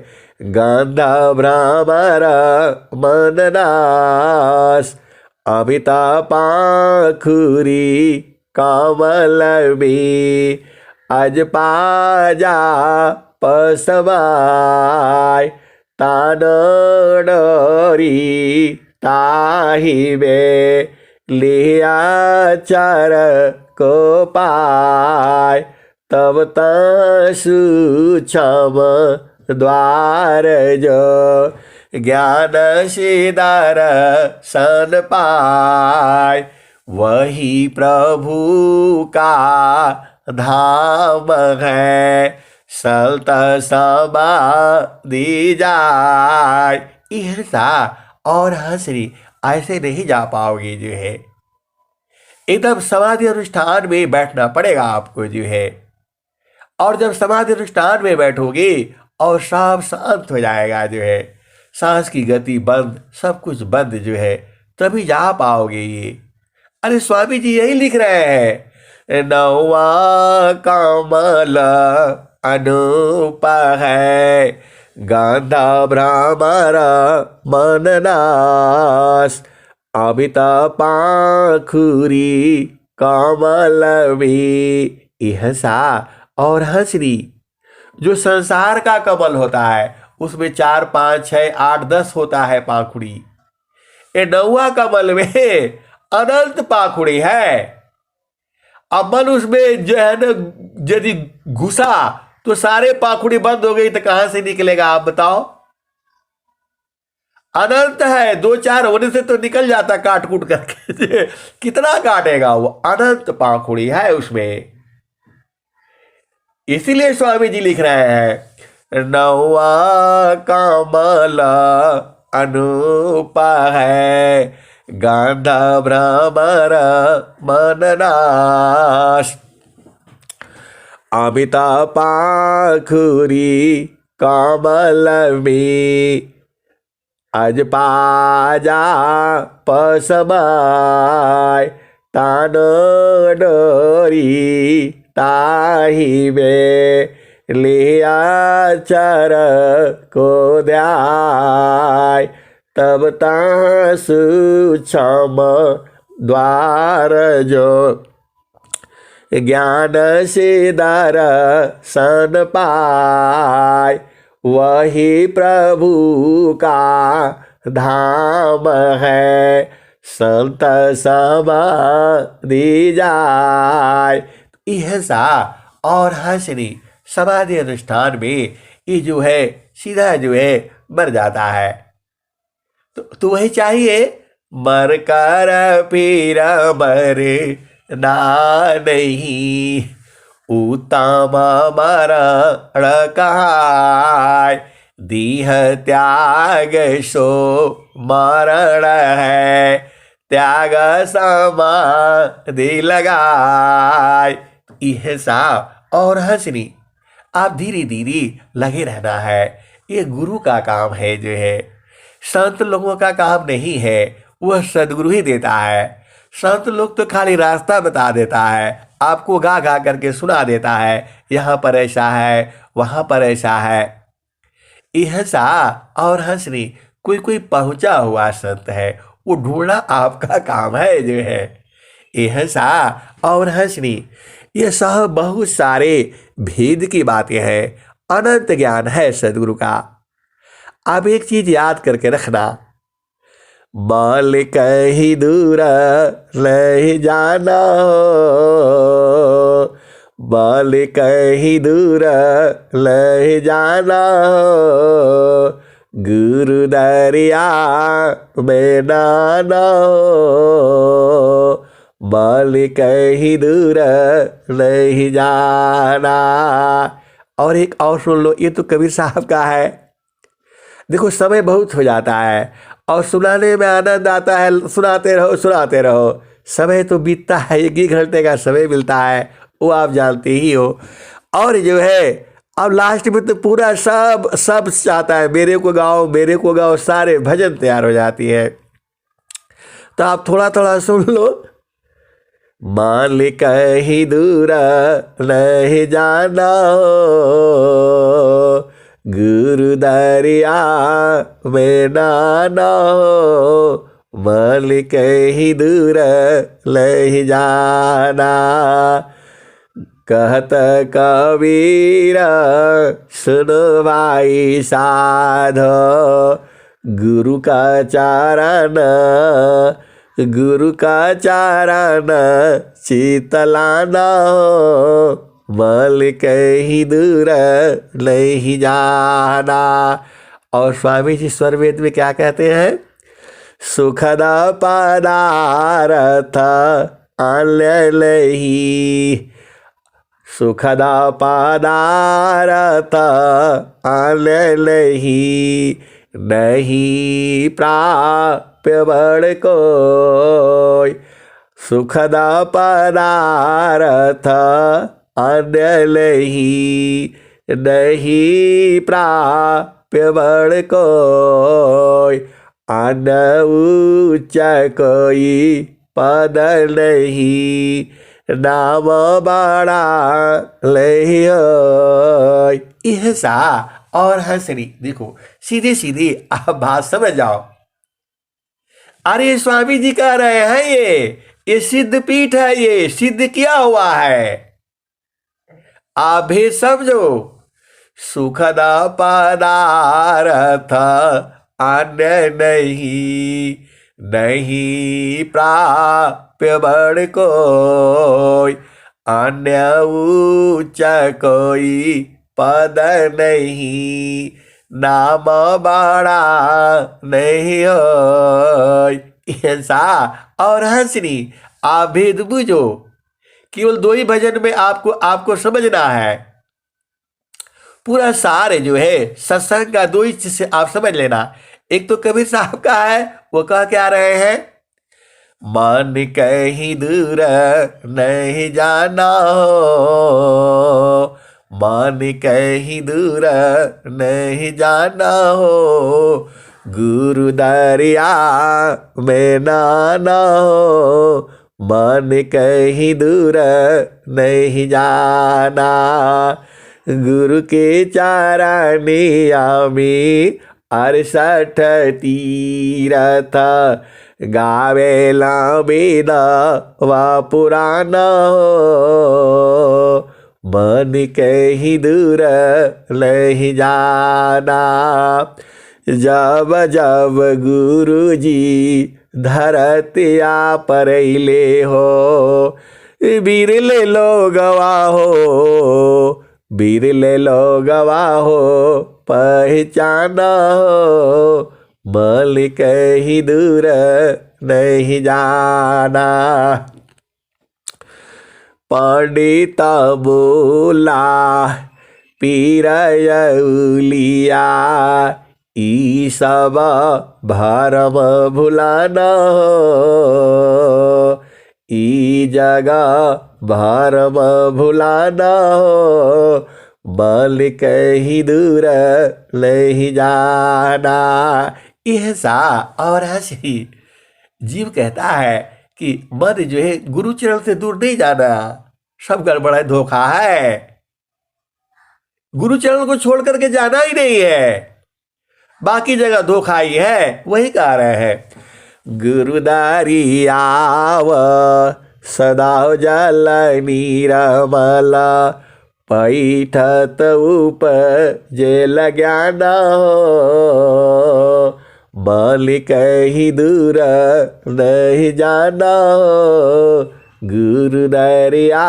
गंधा भ्रमर मन नाश। अमिता पाखुरी कमल में अज पाजा पसवाय। तान डरी ताही में लिया चर को पाय। तब सूक्ष्म द्वार जो ज्ञान सिदार सन पाय। वही प्रभु का धाम है सल्त समाधि जाय। सहसा और हंसरी ऐसे नहीं जा पाओगे जो है। एकदम समाधि अनुष्ठान में बैठना पड़ेगा आपको जो है। और जब समाधि अनुष्ठान में बैठोगे और सब शांत हो जाएगा जो है, सांस की गति बंद, सब कुछ बंद जो है, तभी जा पाओगे ये। अरे स्वामी जी यही लिख रहे हैं, 9वां कमल अनूप है गांधा भ्रमर मन नाश। अमिता पाखुरी कमल में सहसा और हंसरी। जो संसार का कमल होता है उसमें 4 5 6 8 10 होता है पाखुड़ी। ये 9वां कमल में अनंत पाखुड़ी है। अब मन उसमें जो है ना यदि घुसा तो सारे पाखुड़ी बंद हो गई तो कहां से निकलेगा आप बताओ। अनंत है, 2 4 होने से तो निकल जाता काट कूट करके। कितना काटेगा वो, अनंत पाखुड़ी है उसमें। इसीलिए स्वामी जी लिख रहे हैं, 9वां कमल अनूप है गांधा भ्रमर मन नाश। अमिता पाखुरी कमल में अज पाजा पसमाय। तान डोरी ताही में लिया चर को द्याय। तब सूक्ष्म द्वार जो ज्ञान सिदार सन पाय। वही प्रभु का धाम है संत समाधि जाय। यह सा और हंसनी समाधि अनुष्ठान में ये जो है सीधा जो है मर जाता है। तो वही चाहिए, मर कर फिर मरे ना नहीं, उत्तम मरण कहाय। दीह त्याग सो मरण है, त्याग समाधि लगाय। यह सा और हंसनी आप धीरे धीरे लगे रहना है। ये गुरु का काम है जो है, संत लोगों का काम नहीं है। वह सदगुरु ही देता है। संत लोग तो खाली रास्ता बता देता है, आपको गा गा करके सुना देता है, यहाँ पर ऐसा है वहाँ पर ऐसा है। यह सा और हंसनी कोई कोई पहुंचा हुआ संत है, वो ढूंढना आपका काम है जो है। यह सा और हंसनी ये सब बहुत सारे भेद की बातें हैं, अनंत ज्ञान है सदगुरु का। आप एक चीज याद करके रखना, माल कहीं दूर नहीं जाना हो, माल कहीं दूर नहीं जाना हो, गुरु दरिया में नाना हो, माल कहीं दूर नहीं जाना। और एक और सुन लो, ये तो कबीर साहब का है। देखो समय बहुत हो जाता है और सुनाने में आनंद आता है, सुनाते रहो सुनाते रहो। समय तो बीतता है, 1 घंटे का समय मिलता है, वो आप जानते ही हो। और जो है अब लास्ट में तो पूरा सब सब चाहता है मेरे को गाओ मेरे को गाओ, सारे भजन तैयार हो जाती है। तो आप थोड़ा थोड़ा सुन लो। मान कहीं दूर नहीं जाना हो, गुरु दरिया में नाना हो, मान कहीं दूर नहीं जाना। कहत कबीर सुनो भाई साधो, गुरु का चरण गुरु का चरण शीतलाना हो, मल कहीं दूर नहीं जाना। और स्वामी जी स्वरवेद में क्या कहते हैं, सुखदा पदारथ आने लही, सुखदा पदारथ आने लही, नहीं प्राप्य बड़ कोई, सुखदा पदारथ आने लही, नहीं प्राप्य बड़ कोई, अन्न उच्च कोई पद नहीं, नाम बड़ा नहीं होय। यह सा और हंसनी, देखो सीधे सीधे आप बात समझ जाओ। अरे स्वामी जी कह रहे हैं ये सिद्ध पीठ है, ये सिद्ध किया हुआ है, आप भी समझो। सुखदा पदारथ अन्य नहीं, नहीं प्राप्य बड़ कोई, अन्य उच्च कोई पद नहीं, नाम बड़ा नहीं होय। ऐसा और हंसनी आप भेद बुझो। केवल 2 ही भजन में आपको समझना है। पूरा सार जो है सत्संग का 2 ही चीज से आप समझ लेना। एक तो कबीर साहब का है, वो कह क्या रहे हैं, मन कहीं दूर नहीं जाना हो, मन कहीं दूर नहीं जाना हो, गुरु दरिया में नाना हो, मन कहीं दूर नहीं जाना। गुरु के चरनिया में 68 तीरथ, गावेला वेद व पुराण हो, मन कहीं दूर नहीं जाना। जब जब गुरु जी धरतिया परैले हो, बिरले लोगवा हो, बिरले लोगवा हो, पहचाना हो, मल कहीं दूर नहीं जाना। पंडिता बोला पीरयउलिया, ई सब भरम भुलाना हो, ई जगह भरम भुलाना हो, मल कहीं दूर नहीं जाना। यह सा और हंसी जीव कहता है कि मन जो है गुरु चरण से दूर नहीं जाना, सब गड़बड़ है, धोखा है, गुरु चरण को छोड़ करके जाना ही नहीं है, बाकी जगह धोखा ही है। वही कह रहे हैं गुरुदारी आव सदा जल नीरमल, पैठत उपजेल ज्ञान हो, मल कहीं दूर नहीं जाना हो, गुरु दरिया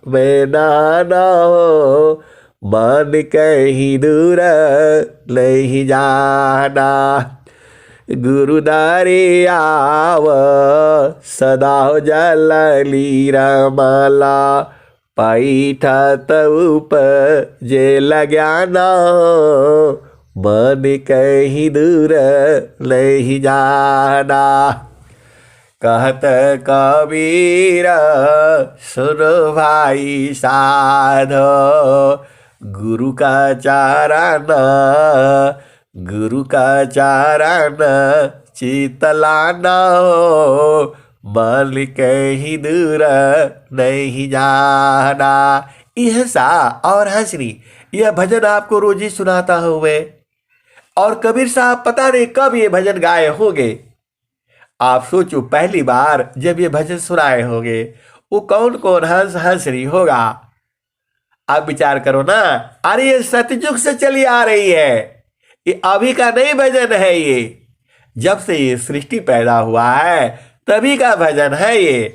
में नहाना हो, मन कहीं दूर नहीं जाना। गुरु दरिया सदा जल नीरमला, पैठत उपजेल ज्ञान हो, मन कहीं दूर नहीं जाना। कहत कबीर सुनो भाई साधो, गुरु का चरण, गुरु का चरण चितलाना हो, मल कहीं दूर नहीं जाना। यह सा और हंसनी यह भजन आपको रोज ही सुनाता हूं मैं, और कबीर साहब पता नहीं कब ये भजन गाए होंगे। आप सोचो पहली बार जब ये भजन सुनाए होंगे वो कौन कौन हंस हंसनी होगा। आप विचार करो ना, अरे ये सतयुग से चली आ रही है, ये अभी का नहीं भजन है, ये जब से ये सृष्टि पैदा हुआ है तभी का भजन है ये,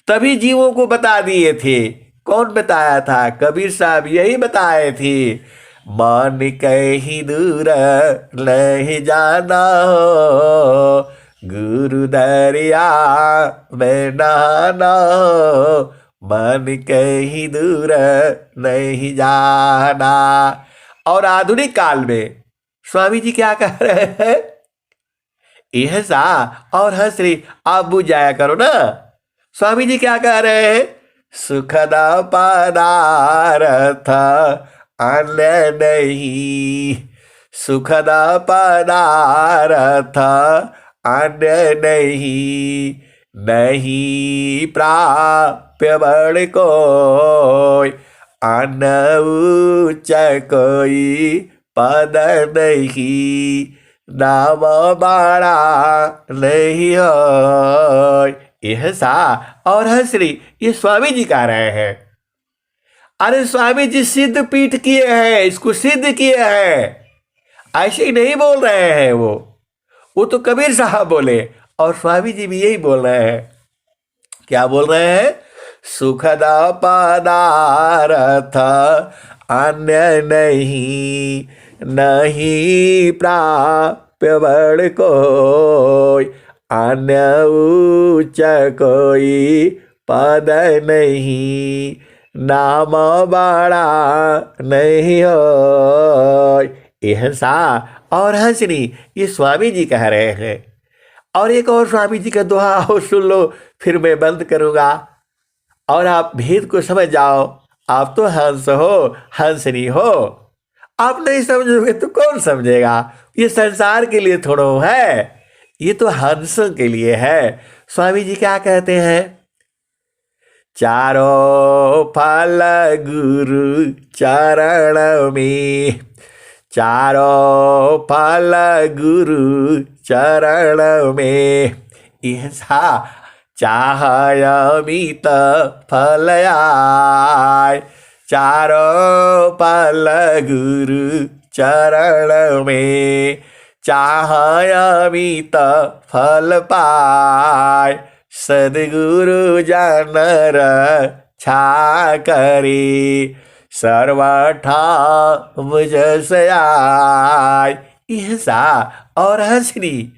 तभी जीवों को बता दिए थे। कौन बताया था? कबीर साहब यही बताए थे, मन कहीं दूर नहीं जाना हो, गुरु दरिया में नहाना हो, मन कहीं दूर नहीं जाना। और आधुनिक काल में स्वामी जी क्या कह रहे हैं? यह सा और हंस रही, आप बुझ जाया करो ना। स्वामी जी क्या कह रहे हैं? सुखद पदार्थ अन्य नहीं, सुखद पदार्थ अन्य नहीं, नहीं प्राप्य बड़ कोई, अन्न उच्च कोई पद नहीं, नाम बड़ा नहीं हो। यह सा और हंसरी ये स्वामी जी कह रहे हैं। अरे स्वामी जी सिद्ध पीठ किए हैं, इसको सिद्ध किए हैं, ऐसे ही नहीं बोल रहे हैं। वो तो कबीर साहब बोले और स्वामी जी भी यही बोल रहे हैं। क्या बोल रहे हैं? सुखद पदार्थ अन्य नहीं, नहीं प्राप्य बड़ कोई, अन्य उच्च कोई पद नहीं, नाम बड़ा नहीं हो। यह सा और हंसनी ये स्वामी जी कह रहे हैं। और एक और स्वामी जी का दोहा हो, सुन लो, फिर मैं बंद करूंगा और आप भेद को समझ जाओ। आप तो हंस हो, हंसनी हो, आप नहीं समझोगे तो कौन समझेगा? ये संसार के लिए थोड़ा है, ये तो हंसों के लिए है। स्वामी जी क्या कहते हैं? चारों फल गुरु चरण में, चारों फल गुरु चरण में, ऐसा चाह अमित फल आय, चारों फल गुरु चरण में, चाह अमित फल पाय, सद्गुरु जन रक्षा करी, सर्वठा मुझ से आय। यह सा और हंसनी,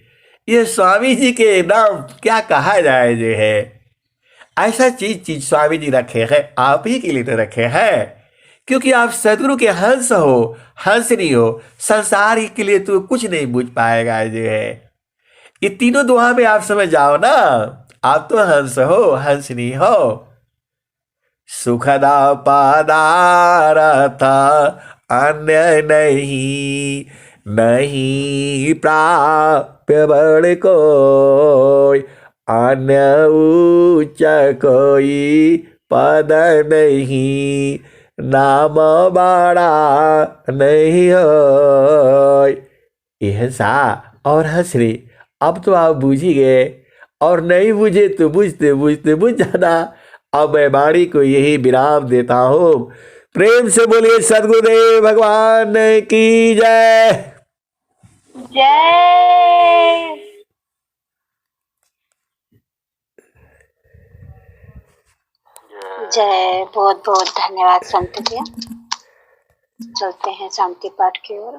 ये स्वामी जी के नाम क्या कहा जाए जो है। ऐसा चीज स्वामी जी रखे हैं, आप ही के लिए तो रखे हैं, क्योंकि आप सदगुरु के हंस हो, हंसनी हो। संसार के लिए तो कुछ नहीं बुझ पाएगा जो है। ये तीनों दोहा में आप समझ जाओ ना, आप तो हंस हो, हंसनी हो। सुखदा पदारथ अन्य नहीं, नहीं प्राप्य बड़ कोई, अन्य उच्च कोई पद नहीं, नाम बड़ा नहीं हो। यह सा और हंसरी, अब तो आप बूझ ही गए, और नहीं बुझे तो बुझते बुझते बुझ जाना। अब मैं वाणी को यही विराम देता हूं। प्रेम से बोलिए सद्गुरुदेव भगवान की जय। जय। जय। बहुत बहुत धन्यवाद संत जी। चलते हैं शांति पाठ की ओर।